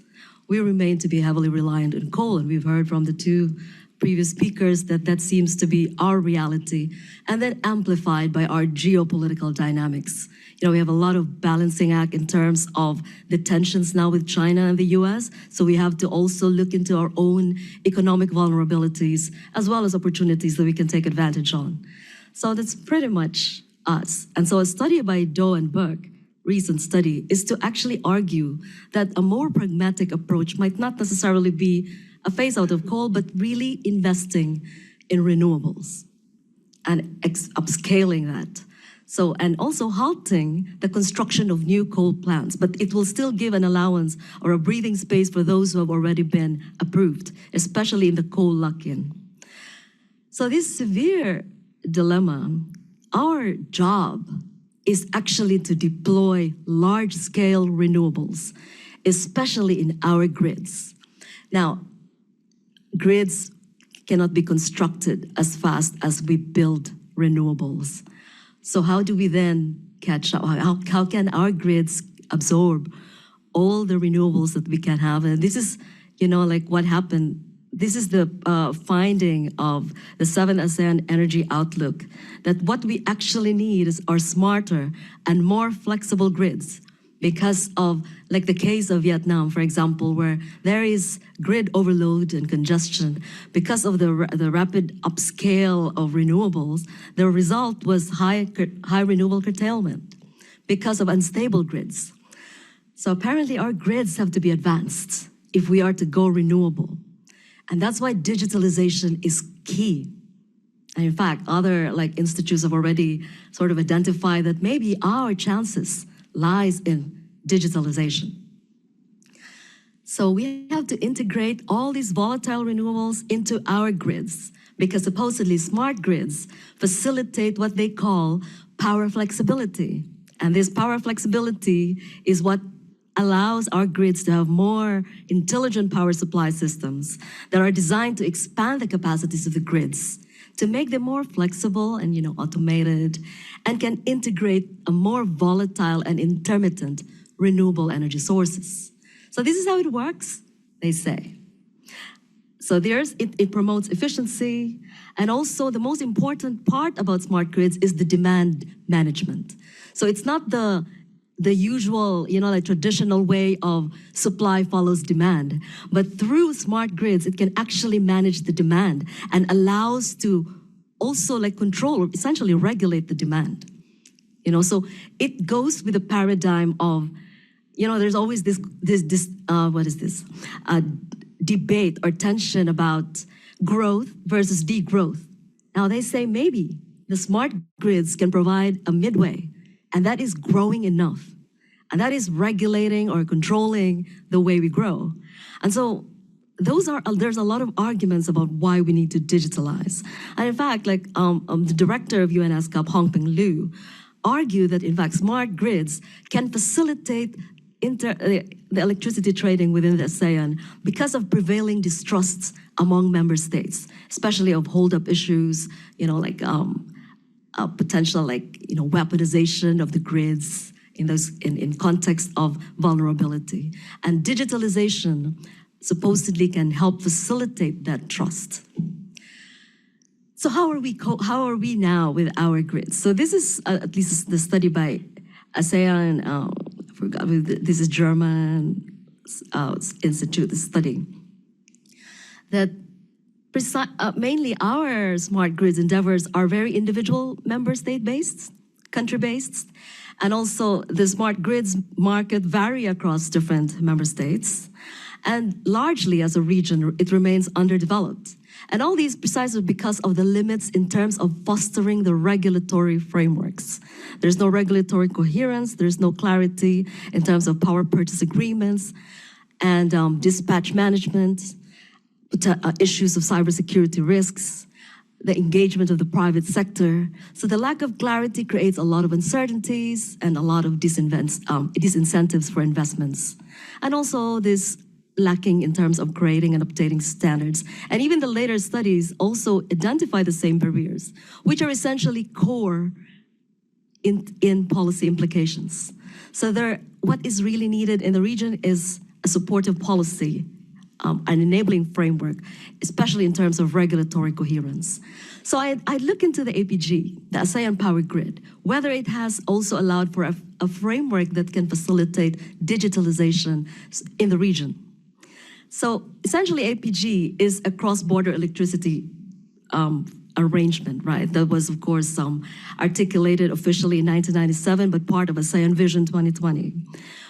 we remain to be heavily reliant on coal. And we've heard from the two previous speakers that that seems to be our reality, and then amplified by our geopolitical dynamics. We have a lot of balancing act in terms of the tensions now with China and the US. So we have to also look into our own economic vulnerabilities as well as opportunities that we can take advantage on. So that's pretty much us. And so a study by Doe and Burke, recent study, is to actually argue that a more pragmatic approach might not necessarily be a phase out of coal, but really investing in renewables and upscaling that. So, and also halting the construction of new coal plants, but it will still give an allowance or a breathing space for those who have already been approved, especially in the coal lock-in. So this severe dilemma, our job is actually to deploy large-scale renewables, especially in our grids. Now, grids cannot be constructed as fast as we build renewables. So how do we then catch up? How can our grids absorb all the renewables that we can have? And this is, what happened. This is the finding of the 7th ASEAN Energy Outlook, that what we actually need are smarter and more flexible grids because of, like the case of Vietnam, for example, where there is grid overload and congestion. Because of the rapid upscale of renewables, the result was high renewable curtailment because of unstable grids. So apparently our grids have to be advanced if we are to go renewable. And that's why digitalization is key. And in fact, other institutes have already sort of identified that maybe our chances lies in digitalization. So we have to integrate all these volatile renewables into our grids, because supposedly smart grids facilitate what they call power flexibility. And this power flexibility is what allows our grids to have more intelligent power supply systems that are designed to expand the capacities of the grids, to make them more flexible and automated, and can integrate a more volatile and intermittent renewable energy sources. So this is how it works, they say. So it promotes efficiency, and also the most important part about smart grids is the demand management. So it's not the usual, traditional way of supply follows demand, but through smart grids, it can actually manage the demand and allows to also control or essentially regulate the demand. So it goes with the paradigm of, there's always this debate or tension about growth versus degrowth. Now they say maybe the smart grids can provide a midway, and that is growing enough. And that is regulating or controlling the way we grow. And so there's a lot of arguments about why we need to digitalize. And in fact, the director of UNESCAP, Hong Peng Liu, argued that in fact smart grids can facilitate the electricity trading within the ASEAN because of prevailing distrusts among member states, especially of hold-up issues, potential weaponization of the grids in context of vulnerability. And digitalization supposedly can help facilitate that trust. So how are we now with our grids? So this is at least the study by ASEAN, this is German institute, the study, that mainly our smart grids endeavors are very individual member state based, country based, and also the smart grids market vary across different member states. And largely as a region, it remains underdeveloped. And all these precisely because of the limits in terms of fostering the regulatory frameworks. There's no regulatory coherence, there's no clarity in terms of power purchase agreements and dispatch management, issues of cybersecurity risks, the engagement of the private sector. So the lack of clarity creates a lot of uncertainties and a lot of disincentives for investments. And also this lacking in terms of creating and updating standards. And even the later studies also identify the same barriers, which are essentially core in policy implications. So what is really needed in the region is a supportive policy, an enabling framework, especially in terms of regulatory coherence. So I look into the APG, the ASEAN Power Grid, whether it has also allowed for a framework that can facilitate digitalization in the region. So essentially APG is a cross-border electricity arrangement, right? That was, of course, articulated officially in 1997, but part of ASEAN Vision 2020.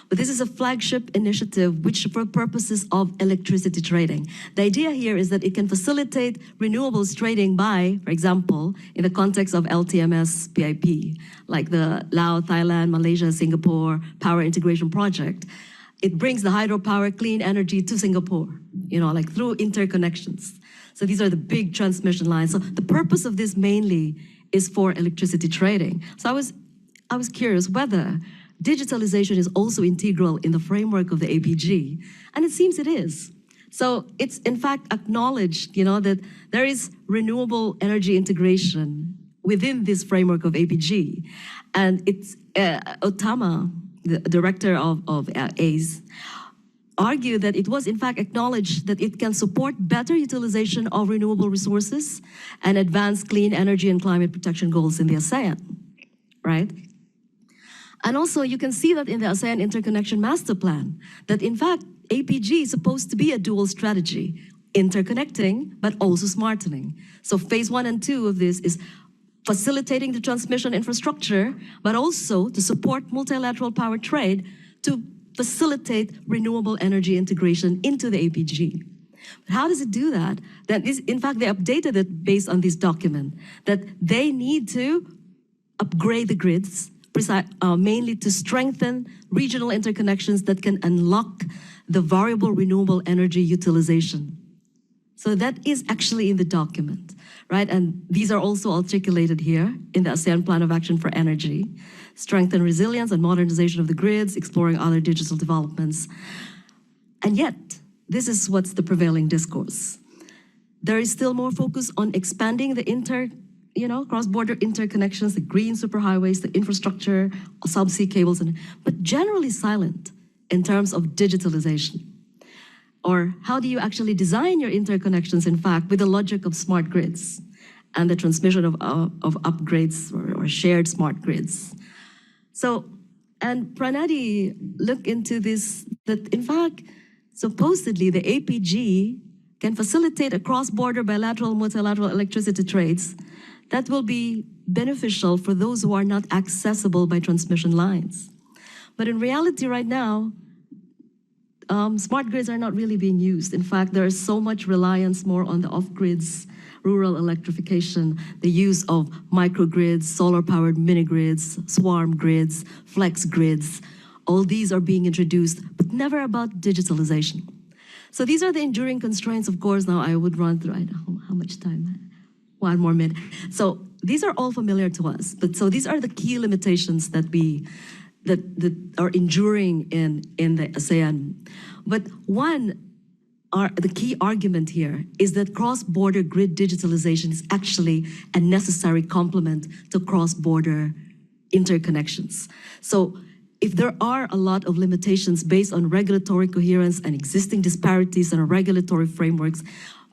But this is a flagship initiative which for purposes of electricity trading. The idea here is that it can facilitate renewables trading by, for example, in the context of LTMS PIP, like the Laos, Thailand, Malaysia, Singapore Power Integration Project. It brings the hydropower clean energy to Singapore, through interconnections. So these are the big transmission lines. So the purpose of this mainly is for electricity trading. So I was curious whether digitalization is also integral in the framework of the APG, and it seems it is. So it's in fact acknowledged, that there is renewable energy integration within this framework of APG. And it's Otama, the director of ACE, argued that it was in fact acknowledged that it can support better utilization of renewable resources and advance clean energy and climate protection goals in the ASEAN, right? And also you can see that in the ASEAN Interconnection Master Plan, that in fact, APG is supposed to be a dual strategy, interconnecting, but also smartening. So phase 1 and 2 of this is facilitating the transmission infrastructure, but also to support multilateral power trade to facilitate renewable energy integration into the APG. But how does it do that? That is, in fact, they updated it based on this document, that they need to upgrade the grids, mainly to strengthen regional interconnections that can unlock the variable renewable energy utilization. So that is actually in the document, right? And these are also articulated here in the ASEAN Plan of Action for Energy. Strengthen resilience and modernization of the grids, exploring other digital developments. And yet, this is what's the prevailing discourse. There is still more focus on expanding the cross-border interconnections, the green superhighways, the infrastructure, subsea cables, but generally silent in terms of digitalization. Or how do you actually design your interconnections, in fact, with the logic of smart grids and the transmission of upgrades or shared smart grids? So, and Pranadi looked into this, that in fact, supposedly the APG can facilitate a cross-border bilateral, multilateral electricity trades that will be beneficial for those who are not accessible by transmission lines. But in reality right now, smart grids are not really being used. In fact, there is so much reliance more on the off-grids, rural electrification, the use of microgrids, solar-powered mini-grids, swarm grids, flex grids. All these are being introduced, but never about digitalization. So these are the enduring constraints, of course. Now I would run through, how much time? 1 more minute. So these are all familiar to us, but so these are the key limitations that are enduring in the ASEAN. But the key argument here is that cross-border grid digitalization is actually a necessary complement to cross-border interconnections. So if there are a lot of limitations based on regulatory coherence and existing disparities in our regulatory frameworks,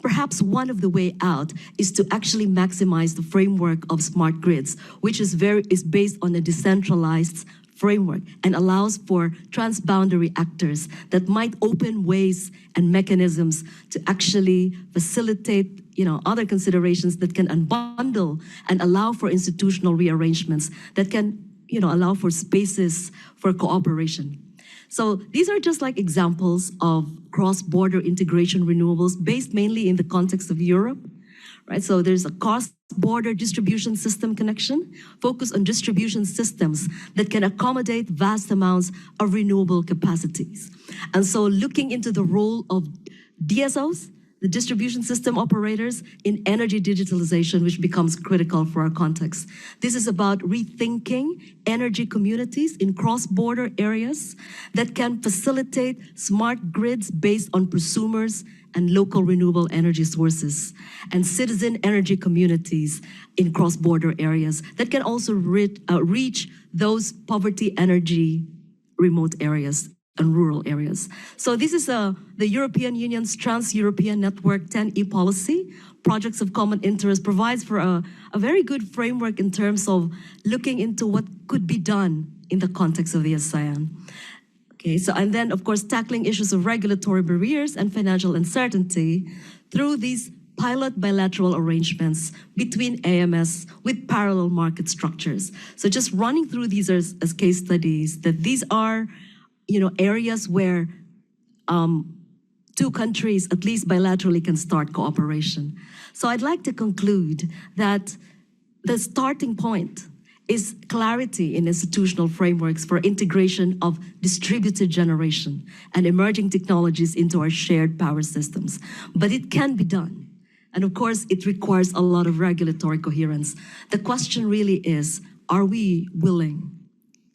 perhaps one of the way out is to actually maximize the framework of smart grids, which is based on a decentralized framework and allows for transboundary actors that might open ways and mechanisms to actually facilitate other considerations that can unbundle and allow for institutional rearrangements that can allow for spaces for cooperation. So these are just like examples of cross-border integration renewables based mainly in the context of Europe, right? So there's a cross-border distribution system connection, focus on distribution systems that can accommodate vast amounts of renewable capacities. And so looking into the role of DSOs, the distribution system operators, in energy digitalization, which becomes critical for our context. This is about rethinking energy communities in cross-border areas that can facilitate smart grids based on prosumers and local renewable energy sources, and citizen energy communities in cross-border areas that can also reach those poverty energy remote areas and rural areas. So this is the European Union's Trans-European Network 10E policy. Projects of common interest provides for a very good framework in terms of looking into what could be done in the context of the ASEAN. Okay, so and then of course tackling issues of regulatory barriers and financial uncertainty through these pilot bilateral arrangements between AMS with parallel market structures. So just running through these as case studies, that these are areas where 2 countries, at least bilaterally, can start cooperation. So I'd like to conclude that the starting point is clarity in institutional frameworks for integration of distributed generation and emerging technologies into our shared power systems. But it can be done. And of course, it requires a lot of regulatory coherence. The question really is, are we willing,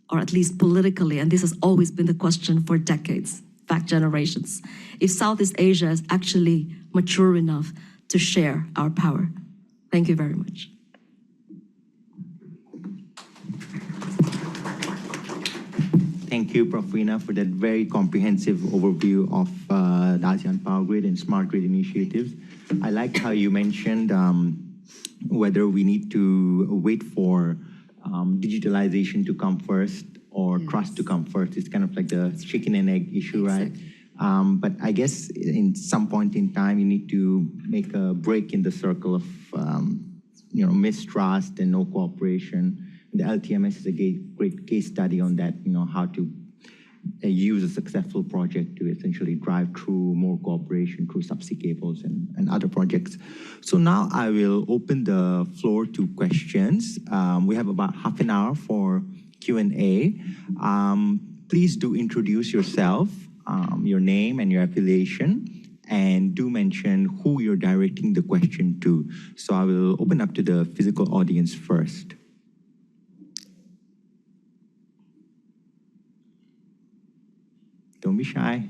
or at least politically, and this has always been the question for decades, in fact generations, if Southeast Asia is actually mature enough to share our power? Thank you very much. Thank you, Prof. Weena, for that very comprehensive overview of the ASEAN Power Grid and Smart Grid initiatives. I liked how you mentioned whether we need to wait for digitalization to come first or trust to come first. It's kind of like the chicken and egg issue, right? But I guess in some point in time, you need to make a break in the circle of mistrust and no cooperation. The LTMS is a great case study on that, how to use a successful project to essentially drive through more cooperation through subsea cables and other projects. So now I will open the floor to questions. We have about half an hour for Q&A. Please do introduce yourself, your name and your affiliation, and do mention who you're directing the question to. So I will open up to the physical audience first. Don't be shy.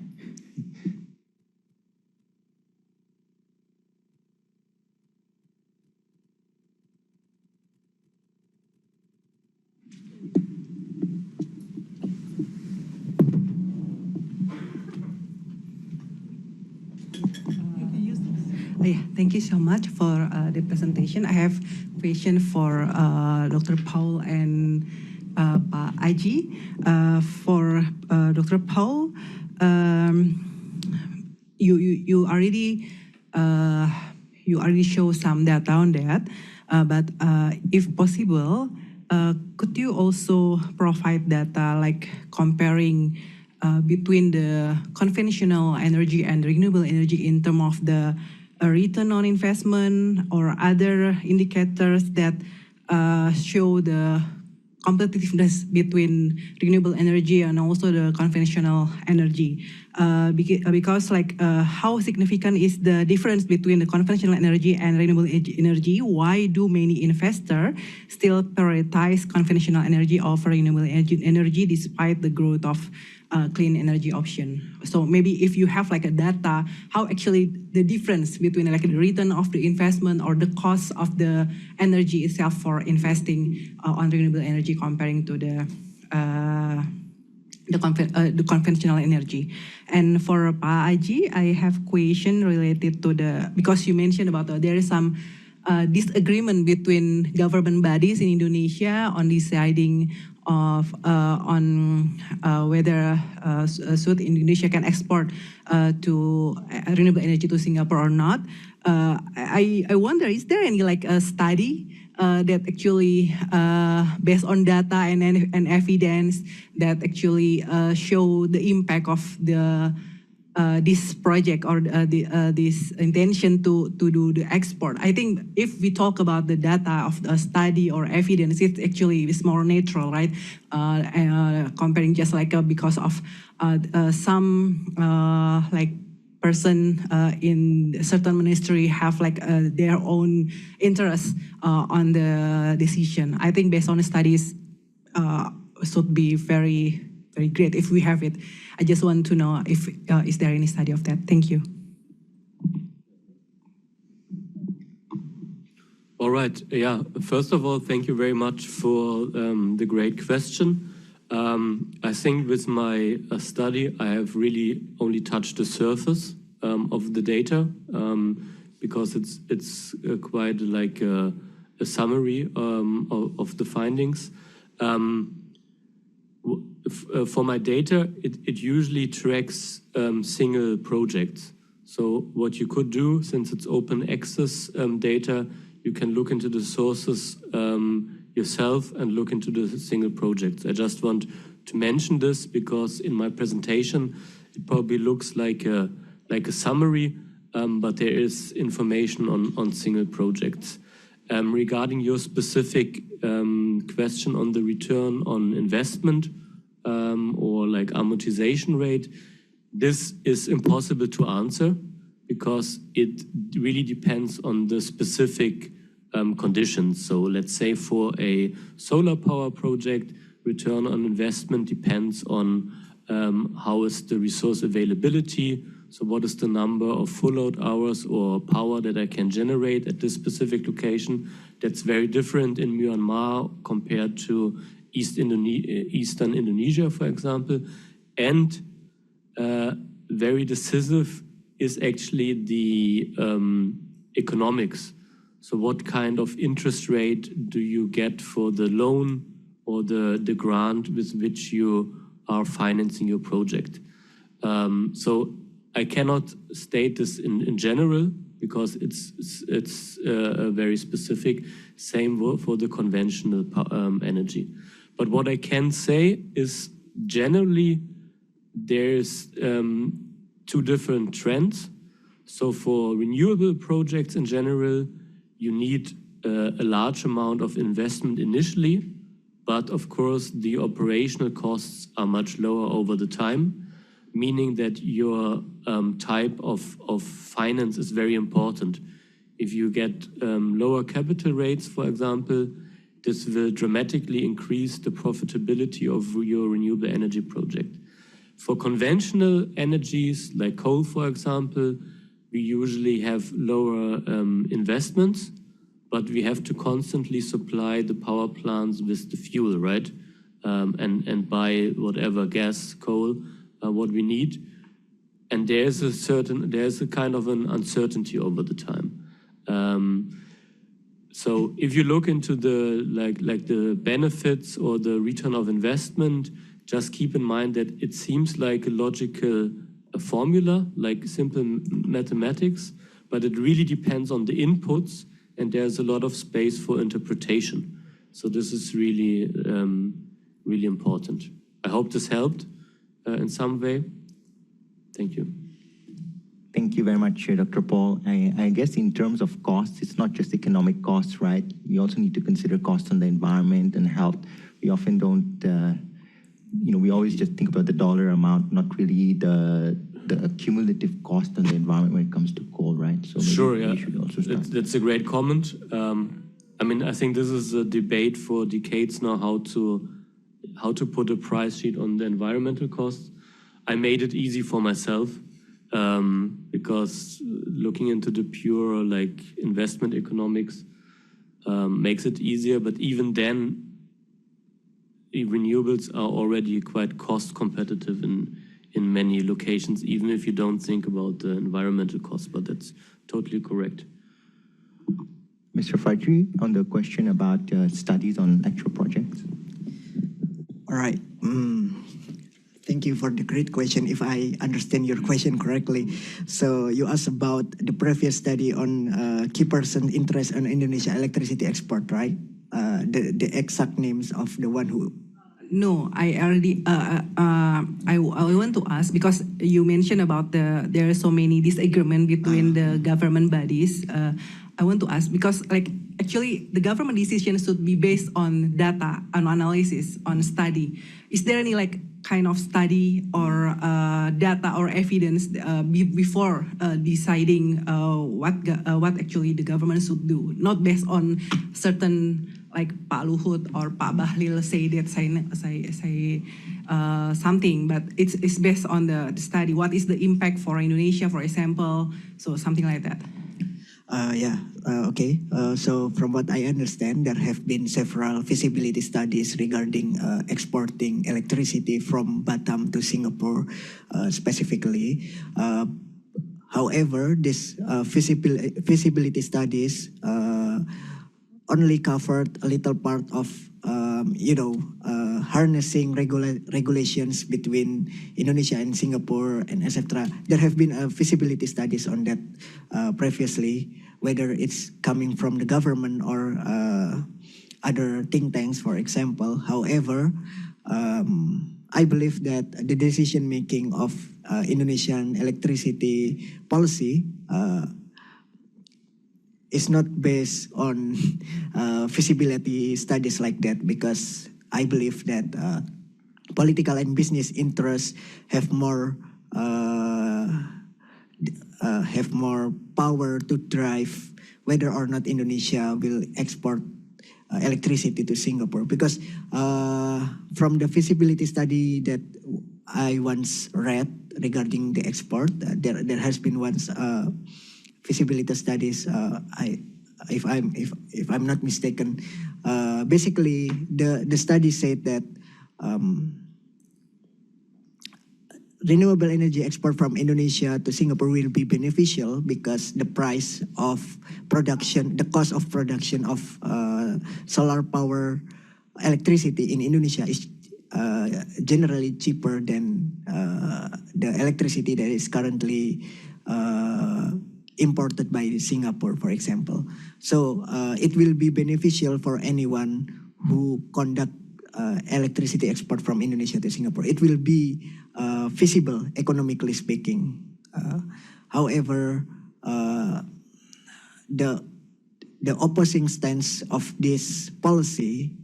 Yeah, thank you so much for the presentation. I have a question for Dr. Paul and Pak Aji. For Dr. Paul, you already show some data on that, but if possible, could you also provide data like comparing between the conventional energy and renewable energy in terms of the return on investment or other indicators that show the competitiveness between renewable energy and also the conventional energy? Because how significant is the difference between the conventional energy and renewable energy? Why do many investors still prioritize conventional energy over renewable energy despite the growth of clean energy option? So maybe if you have like a data, how actually the difference between like the return of the investment or the cost of the energy itself for investing on renewable energy comparing to the conventional energy. And for Pak Aji, I have question related to because you mentioned about there is some disagreement between government bodies in Indonesia on deciding of whether Indonesia can export to renewable energy to Singapore or not. I wonder, is there any like a study that actually based on data and evidence that actually show the impact of this project or this intention to do the export? I think if we talk about the data of the study or evidence, it actually is more natural, right? Comparing just like because of some like person in a certain ministry have like their own interest on the decision. I think based on the studies should be very, very great if we have it. I just want to know if is there any study of that? Thank you. All right. Yeah. First of all, thank you very much for the great question. I think with my study, I have really only touched the surface of the data because it's quite like a summary of the findings. For my data, it usually tracks single projects. So what you could do, since it's open access data, you can look into the sources yourself and look into the single projects. I just want to mention this because in my presentation, it probably looks like a summary, but there is information on single projects. Regarding your specific question on the return on investment or like amortization rate, this is impossible to answer because it really depends on the specific conditions. So let's say for a solar power project, return on investment depends on how is the resource availability. So what is the number of full load hours or power that I can generate at this specific location? That's very different in Myanmar compared to Eastern Indonesia, for example. And very decisive is actually the economics. So what kind of interest rate do you get for the loan or the grant with which you are financing your project. So I cannot state this in general because it's very specific. Same for the conventional energy. But what I can say is generally there's two different trends. So for renewable projects in general, you need a large amount of investment initially, but of course the operational costs are much lower over the time, meaning that your type of finance is very important. If you get lower capital rates, for example, this will dramatically increase the profitability of your renewable energy project. For conventional energies like coal, for example, we usually have lower investments, but we have to constantly supply the power plants with the fuel, right? And buy whatever gas, coal, what we need. And there's a kind of an uncertainty over the time. So if you look into the like the benefits or the return of investment, just keep in mind that it seems like a logical formula, like simple mathematics, but it really depends on the inputs, and there's a lot of space for interpretation. So this is really, really important. I hope this helped in some way. Thank you. Thank you very much, Dr. Paul. I guess in terms of costs, it's not just economic costs, right? We also need to consider costs on the environment and health. We often don't, we always just think about the dollar amount, not really the cumulative cost on the environment when it comes to coal, right? So maybe sure, yeah. we should also start. That's a great comment. I mean, I think this is a debate for decades now, how to put a price sheet on the environmental costs. I made it easy for myself because looking into the pure investment economics makes it easier. But even then, renewables are already quite cost competitive in many locations, even if you don't think about the environmental costs, but that's totally correct. Mr. Fajri, on the question about studies on actual projects. All right. Thank you for the great question, if I understand your question correctly. So you asked about the previous study on key person interest on Indonesia electricity export, right? The exact names of the one who... No, I already, I want to ask, because you mentioned about there are so many disagreement between the government bodies. I want to ask, because actually the government decision should be based on data, on analysis, on study. Is there any kind of study or data or evidence before deciding what actually the government should do, not based on certain like Pak Luhut or Pak Bahlil say something, but it's based on the study. What is the impact for Indonesia, for example? So something like that. Okay. So from what I understand, there have been several feasibility studies regarding exporting electricity from Batam to Singapore specifically. However, this feasibility studies only covered a little part of harnessing regulations between Indonesia and Singapore and etc. There have been feasibility studies on that previously, whether it's coming from the government or other think tanks, for example. However, I believe that the decision making of Indonesian electricity policy is not based on feasibility studies like that, because I believe that political and business interests have more power to drive whether or not Indonesia will export electricity to Singapore. Because from the feasibility study that I once read regarding the export, there has been once feasibility studies. If I'm not mistaken, basically the study said that renewable energy export from Indonesia to Singapore will be beneficial because the price of production, the cost of production of solar power electricity in Indonesia is generally cheaper than the electricity that is currently imported by Singapore, for example. So it will be beneficial for anyone who conduct electricity export from Indonesia to Singapore. It will be feasible, economically speaking. However, the opposing stance of this policy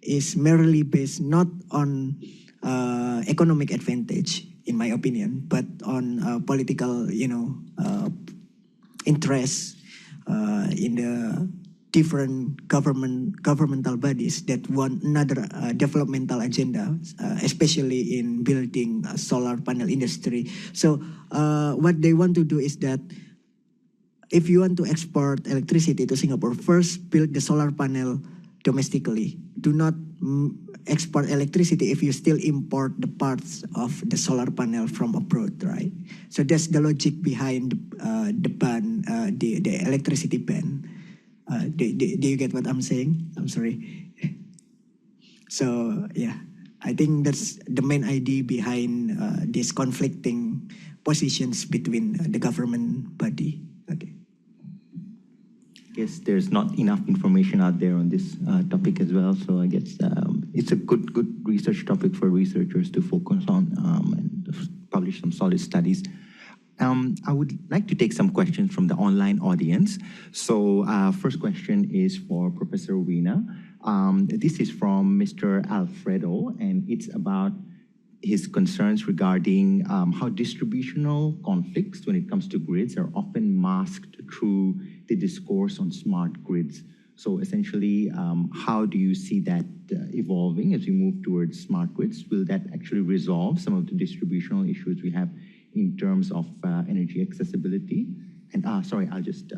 is merely based not on economic advantage, in my opinion, but on political, interests in the different governmental bodies that want another developmental agenda, especially in building a solar panel industry. So what they want to do is that if you want to export electricity to Singapore, first build the solar panel domestically. Do not export electricity if you still import the parts of the solar panel from abroad, right? So that's the logic behind the ban, the electricity ban. Do you get what I'm saying? I'm sorry. So yeah, I think that's the main idea behind these conflicting positions between the government body. Okay. I guess there's not enough information out there on this topic as well. So I guess it's a good research topic for researchers to focus on and publish some solid studies. I would like to take some questions from the online audience. So first question is for Professor Weena. This is from Mr. Alfredo, and it's about his concerns regarding how distributional conflicts when it comes to grids are often masked through the discourse on smart grids. So essentially, how do you see that evolving as we move towards smart grids? Will that actually resolve some of the distributional issues we have in terms of energy accessibility? And sorry, I'll just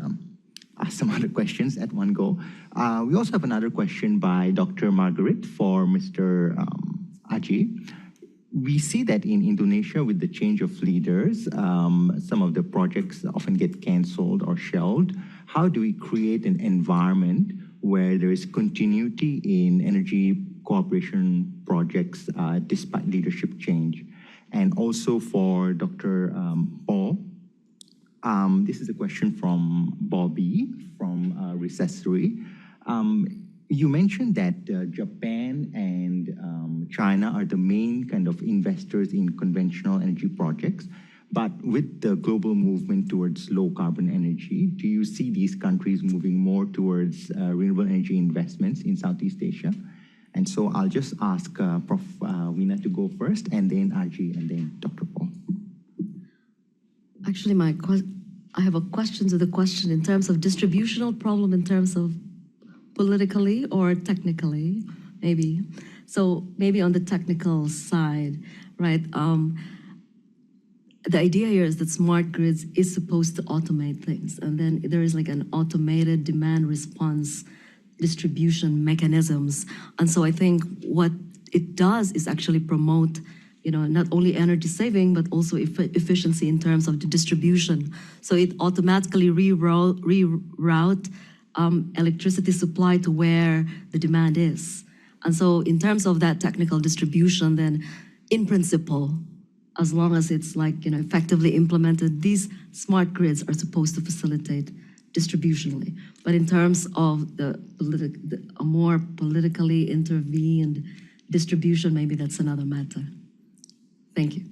ask some other questions at one go. We also have another question by Dr. Margaret for Mr. Aji. We see that in Indonesia, with the change of leaders, some of the projects often get canceled or shelved. How do we create an environment where there is continuity in energy cooperation projects despite leadership change? And also for Dr. Paul, this is a question from Bobby from Recessory. You mentioned that Japan and China are the main kind of investors in conventional energy projects, but with the global movement towards low carbon energy, do you see these countries moving more towards renewable energy investments in Southeast Asia? And so I'll just ask Prof. Weena to go first, and then Aji, and then Dr. Paul. Actually, I have a question to the question in terms of distributional problem, in terms of politically or technically, maybe. So maybe on the technical side, right? The idea here is that smart grids is supposed to automate things. And then there is like an automated demand response distribution mechanisms. And so I think what it does is actually promote, not only energy saving, but also efficiency in terms of the distribution. So it automatically reroute electricity supply to where the demand is. And so in terms of that technical distribution, then in principle, as long as it's effectively implemented, these smart grids are supposed to facilitate distributionally. But in terms of a more politically intervened distribution, maybe that's another matter. Thank you.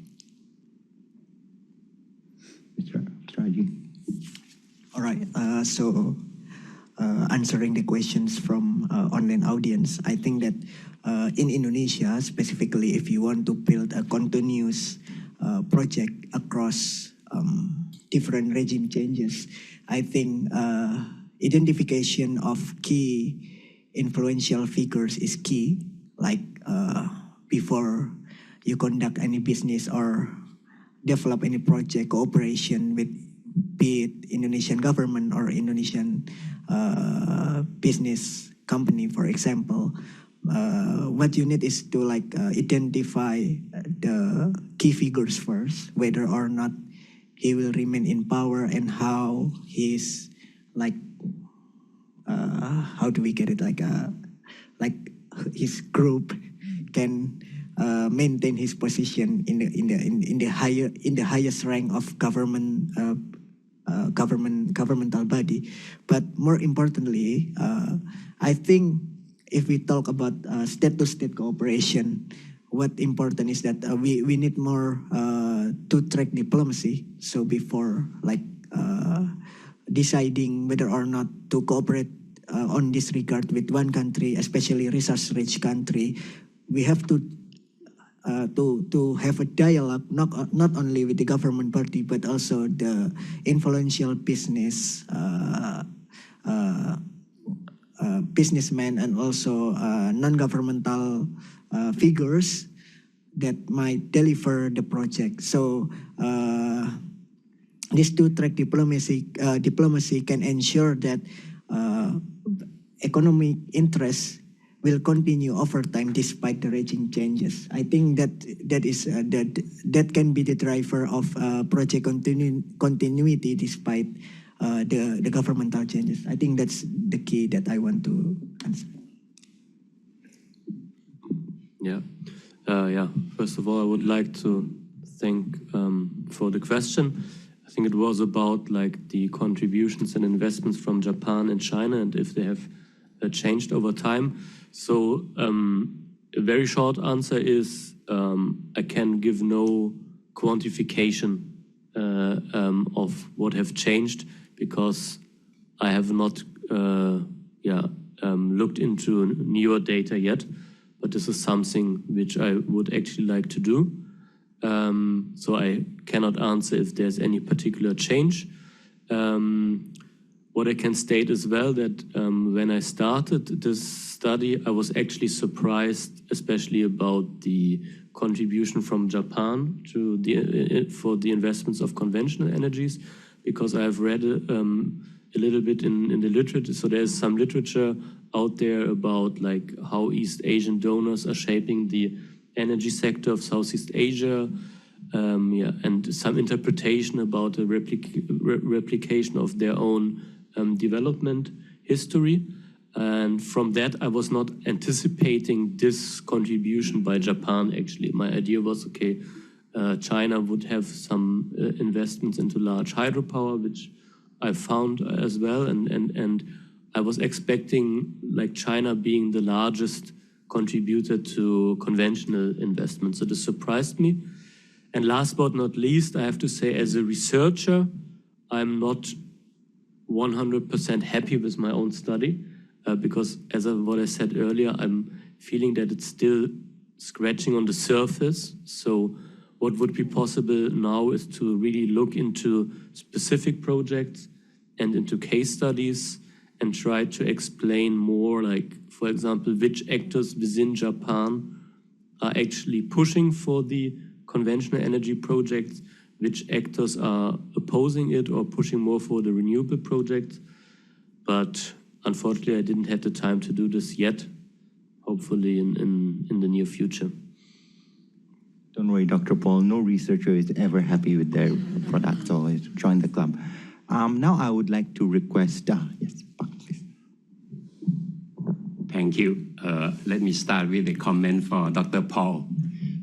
Mr. Aji. All right. So answering the questions from online audience, I think that in Indonesia, specifically, if you want to build a continuous project across different regime changes, I think identification of key influential figures is key. Like before you conduct any business or develop any project cooperation with, be it Indonesian government or Indonesian business company, for example, what you need is to identify the key figures first, whether or not he will remain in power and how he's how do we get it, his group can maintain his position in the highest rank of governmental body. But more importantly, I think if we talk about state-to-state cooperation, what important is that we need more two-track diplomacy. So before deciding whether or not to cooperate on this regard with one country, especially resource-rich country, we have to have a dialogue not only with the government party but also the influential businessmen and also non-governmental figures that might deliver the project. So this two-track diplomacy can ensure that economic interests will continue over time despite the regime changes. I think that can be the driver of project continuity despite the governmental changes. I think that's the key that I want to answer. Yeah. First of all, I would like to thank for the question. I think it was about like the contributions and investments from Japan and China and if they have changed over time. So a very short answer is I can give no quantification of what have changed because I have not looked into newer data yet, but this is something which I would actually like to do. So I cannot answer if there's any particular change. What I can state as well that when I started this study, I was actually surprised, especially about the contribution from Japan to for the investments of conventional energies, because I have read a little bit in the literature. So there's some literature out there about like how East Asian donors are shaping the energy sector of Southeast Asia, and some interpretation about the replication of their own development history. And from that, I was not anticipating this contribution by Japan, actually. My idea was, okay, China would have some investments into large hydropower, which I found as well. And I was expecting like China being the largest contributor to conventional investments. So this surprised me. And last but not least, I have to say, as a researcher, I'm not 100% happy with my own study because, what I said earlier, I'm feeling that it's still scratching on the surface. So what would be possible now is to really look into specific projects and into case studies and try to explain more, like, for example, which actors within Japan are actually pushing for the conventional energy projects, which actors are opposing it or pushing more for the renewable projects. But unfortunately, I didn't have the time to do this yet, hopefully in the near future. Don't worry, Dr. Paul, no researcher is ever happy with their product, so join the club. Now I would like to request, yes, Pak, please. Thank you. Let me start with a comment for Dr. Paul.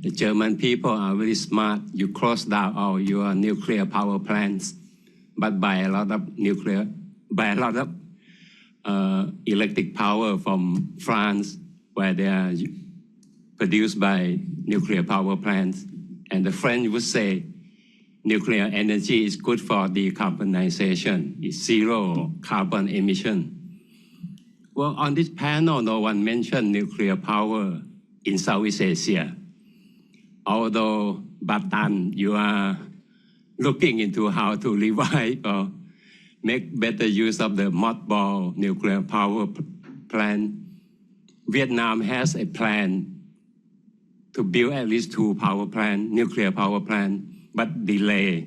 The German people are very smart. You close down all your nuclear power plants, but buy a lot of electric power from France, where they are produced by nuclear power plants. And the French would say nuclear energy is good for decarbonization. It's zero carbon emission. Well, on this panel, no one mentioned nuclear power in Southeast Asia. Although, Batan, you are looking into how to revive or make better use of the mothball nuclear power plant. Vietnam has a plan to build at least 2 nuclear power plants, but delay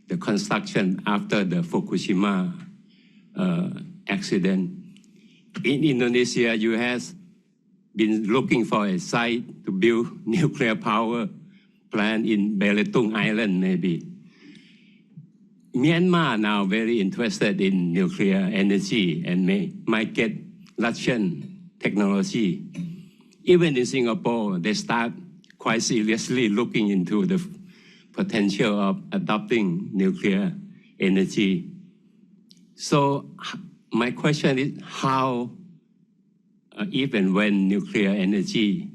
the construction after the Fukushima accident. In Indonesia, you have been looking for a site to build nuclear power plant in Belitung Island, maybe. Myanmar now very interested in nuclear energy and might get Russian technology. even in Singapore, they start quite seriously looking into the potential of adopting nuclear energy. So my question is how, even when nuclear energy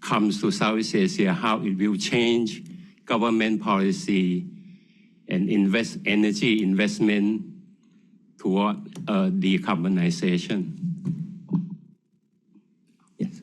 comes to Southeast Asia, how it will change government policy and energy investment toward decarbonization. Yes.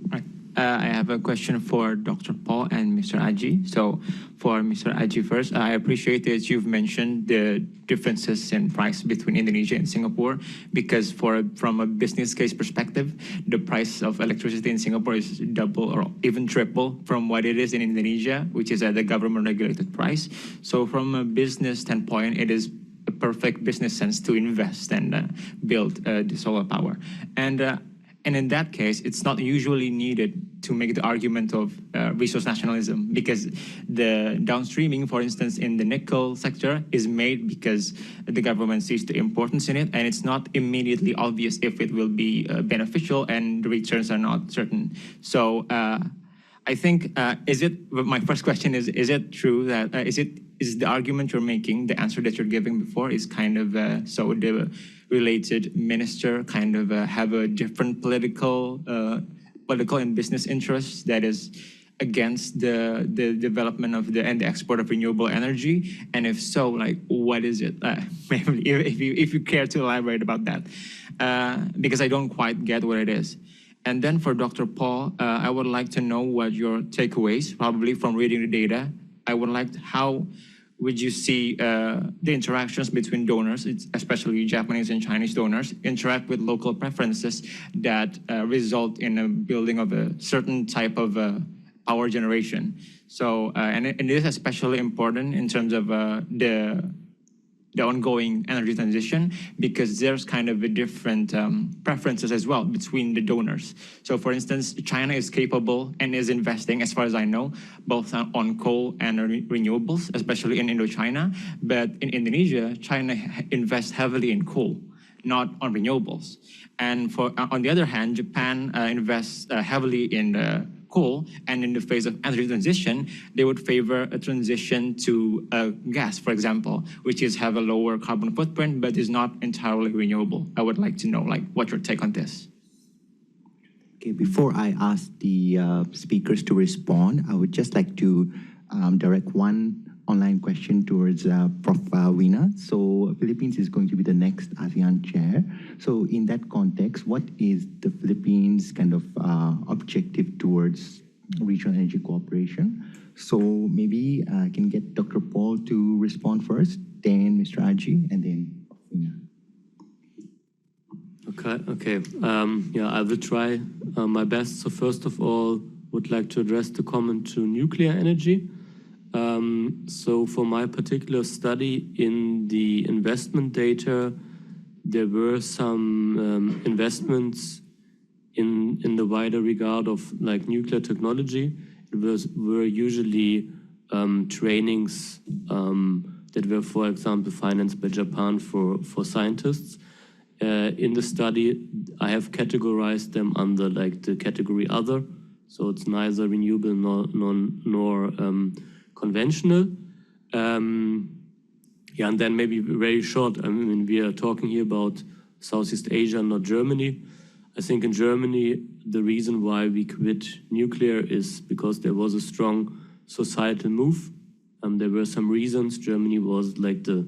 Right. I have a question for Dr. Paul and Mr. Aji. So for Mr. Aji first, I appreciate that you've mentioned the differences in price between Indonesia and Singapore, because from a business case perspective, the price of electricity in Singapore is double or even triple from what it is in Indonesia, which is at the government regulated price. So from a business standpoint, it is a perfect business sense to invest and build the solar power. And in that case, it's not usually needed to make the argument of resource nationalism, because the downstreaming, for instance, in the nickel sector is made because the government sees the importance in it, and it's not immediately obvious if it will be beneficial, and the returns are not certain. So I think, my first question is it true that, is the argument you're making, the answer that you're giving before is kind of, so the related minister kind of have a different political and business interests that is against the development of and the export of renewable energy? And if so, like, what is it? Maybe if you care to elaborate about that, because I don't quite get what it is. And then for Dr. Paul, I would like to know what your takeaways, probably from reading the data. How would you see the interactions between donors, especially Japanese and Chinese donors, interact with local preferences that result in a building of a certain type of power generation? So, and it is especially important in terms of the ongoing energy transition, because there's kind of a different preferences as well between the donors. So for instance, China is capable and is investing, as far as I know, both on coal and renewables, especially in Indochina. But in Indonesia, China invests heavily in coal, not on renewables. And on the other hand, Japan invests heavily in coal, and in the phase of energy transition, they would favor a transition to gas, for example, which have a lower carbon footprint, but is not entirely renewable. I would like to know, like, what's your take on this? Okay, before I ask the speakers to respond, I would just like to direct one online question towards Prof. Weena. So Philippines is going to be the next ASEAN chair. So in that context, what is the Philippines' kind of objective towards regional energy cooperation? So maybe I can get Dr. Paul to respond first, then Mr. Aji, and then Weena. Okay. Yeah, I will try my best. So first of all, would like to address the comment to nuclear energy. So for my particular study in the investment data, there were some investments in the wider regard of like nuclear technology. Were usually trainings that were, for example, financed by Japan for scientists. In the study, I have categorized them under like the category other. So it's neither renewable nor conventional. Yeah, and then maybe very short, I mean, we are talking here about Southeast Asia, not Germany. I think in Germany, the reason why we quit nuclear is because there was a strong societal move. There were some reasons. Germany was like the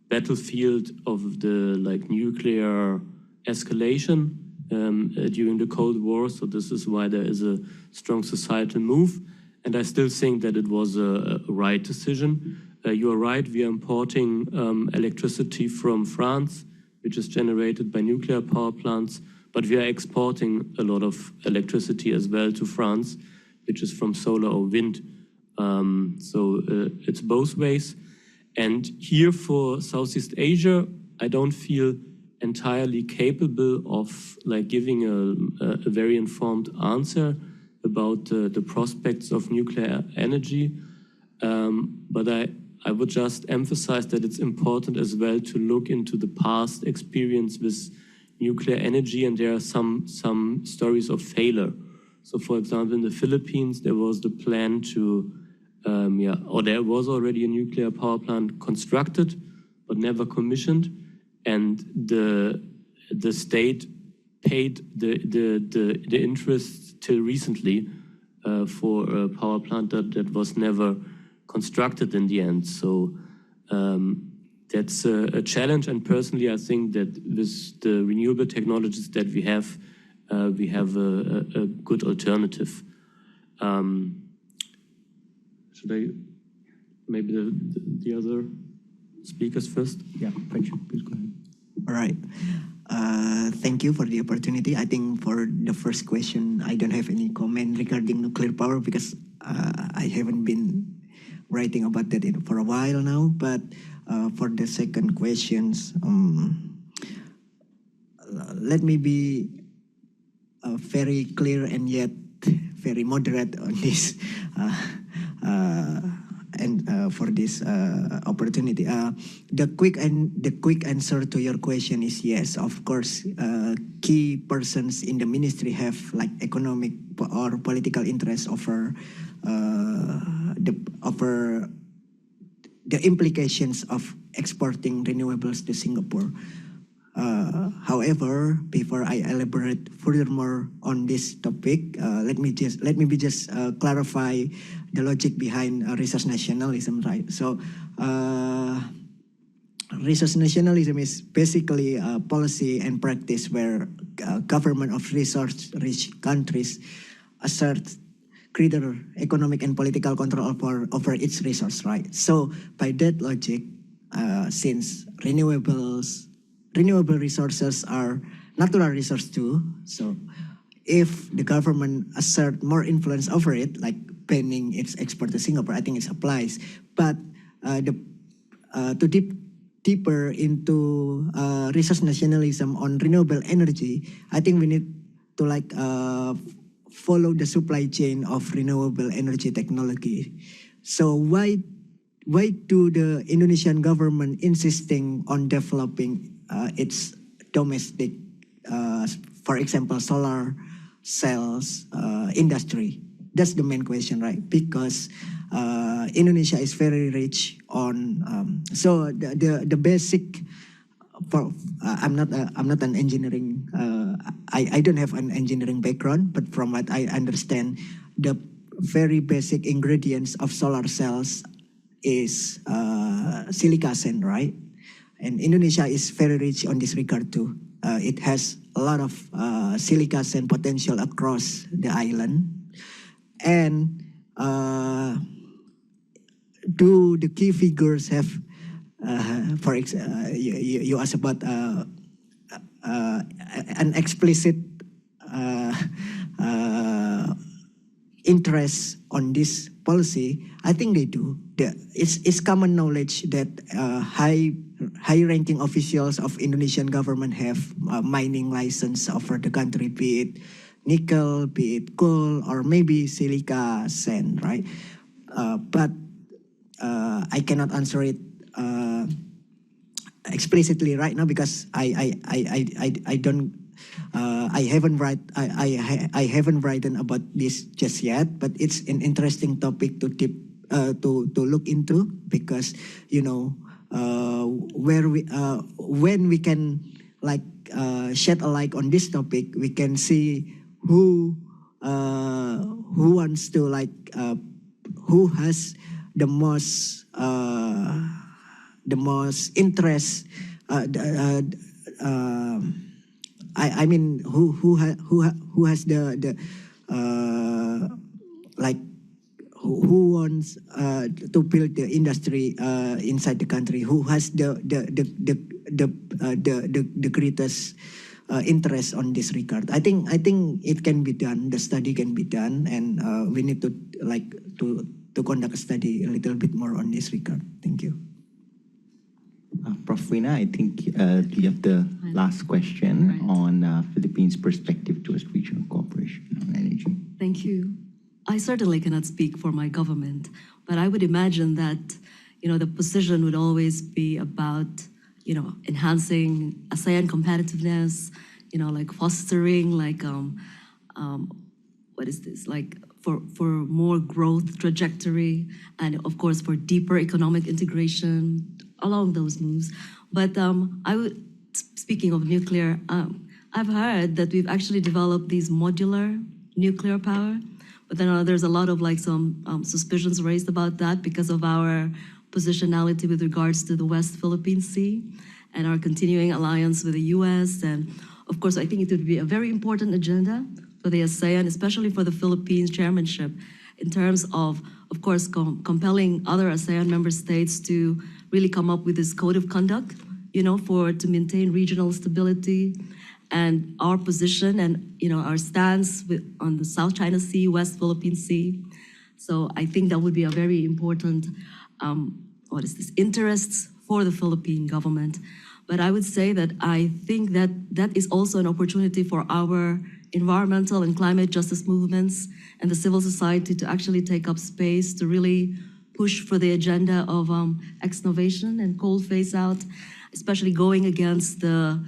battlefield of the like nuclear escalation during the Cold War. So this is why there is a strong societal move. And I still think that it was a right decision. You are right, we are importing electricity from France, which is generated by nuclear power plants, but we are exporting a lot of electricity as well to France, which is from solar or wind. So it's both ways. And here for Southeast Asia, I don't feel entirely capable of like giving a very informed answer about the prospects of nuclear energy. But I would just emphasize that it's important as well to look into the past experience with nuclear energy, and there are some stories of failure. So, for example, in the Philippines, there was the plan to, or there was already a nuclear power plant constructed, but never commissioned, and the state paid the interest till recently for a power plant that was never constructed in the end. So that's a challenge, and personally I think that with the renewable technologies that we have a good alternative. Should I maybe the other speakers first? Yeah, please go ahead. All right. Thank you for the opportunity. I think for the first question, I don't have any comment regarding nuclear power because I haven't been writing about that for a while now. But for the second questions, let me be very clear and yet very moderate on this for this opportunity. The quick answer to your question is yes. Of course, key persons in the ministry have like economic or political interest over the implications of exporting renewables to Singapore. However, before I elaborate furthermore on this topic, let me just clarify the logic behind resource nationalism, right? So, resource nationalism is basically a policy and practice where government of resource-rich countries assert greater economic and political control over its resource, right? So, by that logic, since renewable resources are natural resource too. So if the government assert more influence over it, like banning its export to Singapore, I think it applies. But to deeper into resource nationalism on renewable energy, I think we need to like follow the supply chain of renewable energy technology. So why do the Indonesian government insisting on developing its domestic, for example, solar cells industry? That's the main question, right? Because Indonesia is very rich on. So the basic. I'm not an engineering. I don't have an engineering background, but from what I understand, the very basic ingredients of solar cells is silica sand, right? And Indonesia is very rich on this regard too. It has a lot of silica sand potential across the island. And do the key figures have, for example, you asked about an explicit interest on this policy? I think they do. It's common knowledge that high-ranking officials of Indonesian government have mining license over the country, be it nickel, be it coal, or maybe silica sand, right? But I cannot answer it explicitly right now because I haven't written about this just yet. But it's an interesting topic to look into because when we can like shed a light on this topic, we can see who wants to like who has the most interest. I mean, who has the like who wants to build the industry inside the country? Who has the greatest interest on this regard? I think it can be done. The study can be done, and we need to conduct a study a little bit more on this regard. Thank you. Prof. Weena, I think you have the last question on Philippines' perspective towards regional cooperation on energy. Thank you. I certainly cannot speak for my government, but I would imagine that the position would always be about enhancing ASEAN competitiveness, like fostering what is this, like for more growth trajectory, and of course for deeper economic integration along those moves. But speaking of nuclear, I've heard that we've actually developed these modular nuclear power, but then there's a lot of some suspicions raised about that because of our positionality with regards to the West Philippine Sea and our continuing alliance with the US. And of course, I think it would be a very important agenda for the ASEAN, especially for the Philippines chairmanship, in terms of course, compelling other ASEAN member states to really come up with this code of conduct, to maintain regional stability. And our position and our stance on the South China Sea, West Philippine Sea. So I think that would be a very important, interests for the Philippine government. But I would say that I think that that is also an opportunity for our environmental and climate justice movements and the civil society to actually take up space to really push for the agenda of exnovation and coal phase out, especially going against the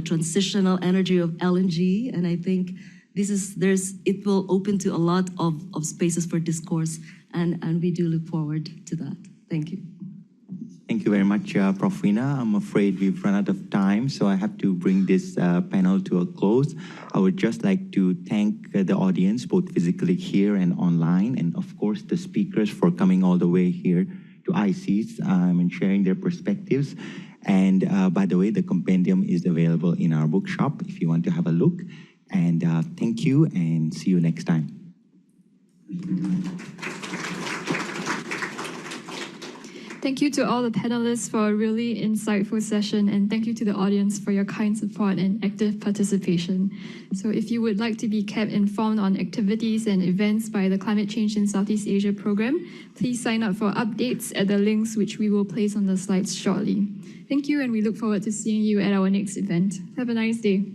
transitional energy of LNG. And I think it will open to a lot of spaces for discourse, and we do look forward to that. Thank you. Thank you very much, Prof. Weena. I'm afraid we've run out of time, so I have to bring this panel to a close. I would just like to thank the audience, both physically here and online, and of course the speakers for coming all the way here to ICES and sharing their perspectives. And by the way, the compendium is available in our bookshop if you want to have a look. And thank you, and see you next time. Thank you to all the panelists for a really insightful session, and thank you to the audience for your kind support and active participation. So if you would like to be kept informed on activities and events by the Climate Change in Southeast Asia program, please sign up for updates at the links which we will place on the slides shortly. Thank you, and we look forward to seeing you at our next event. Have a nice day.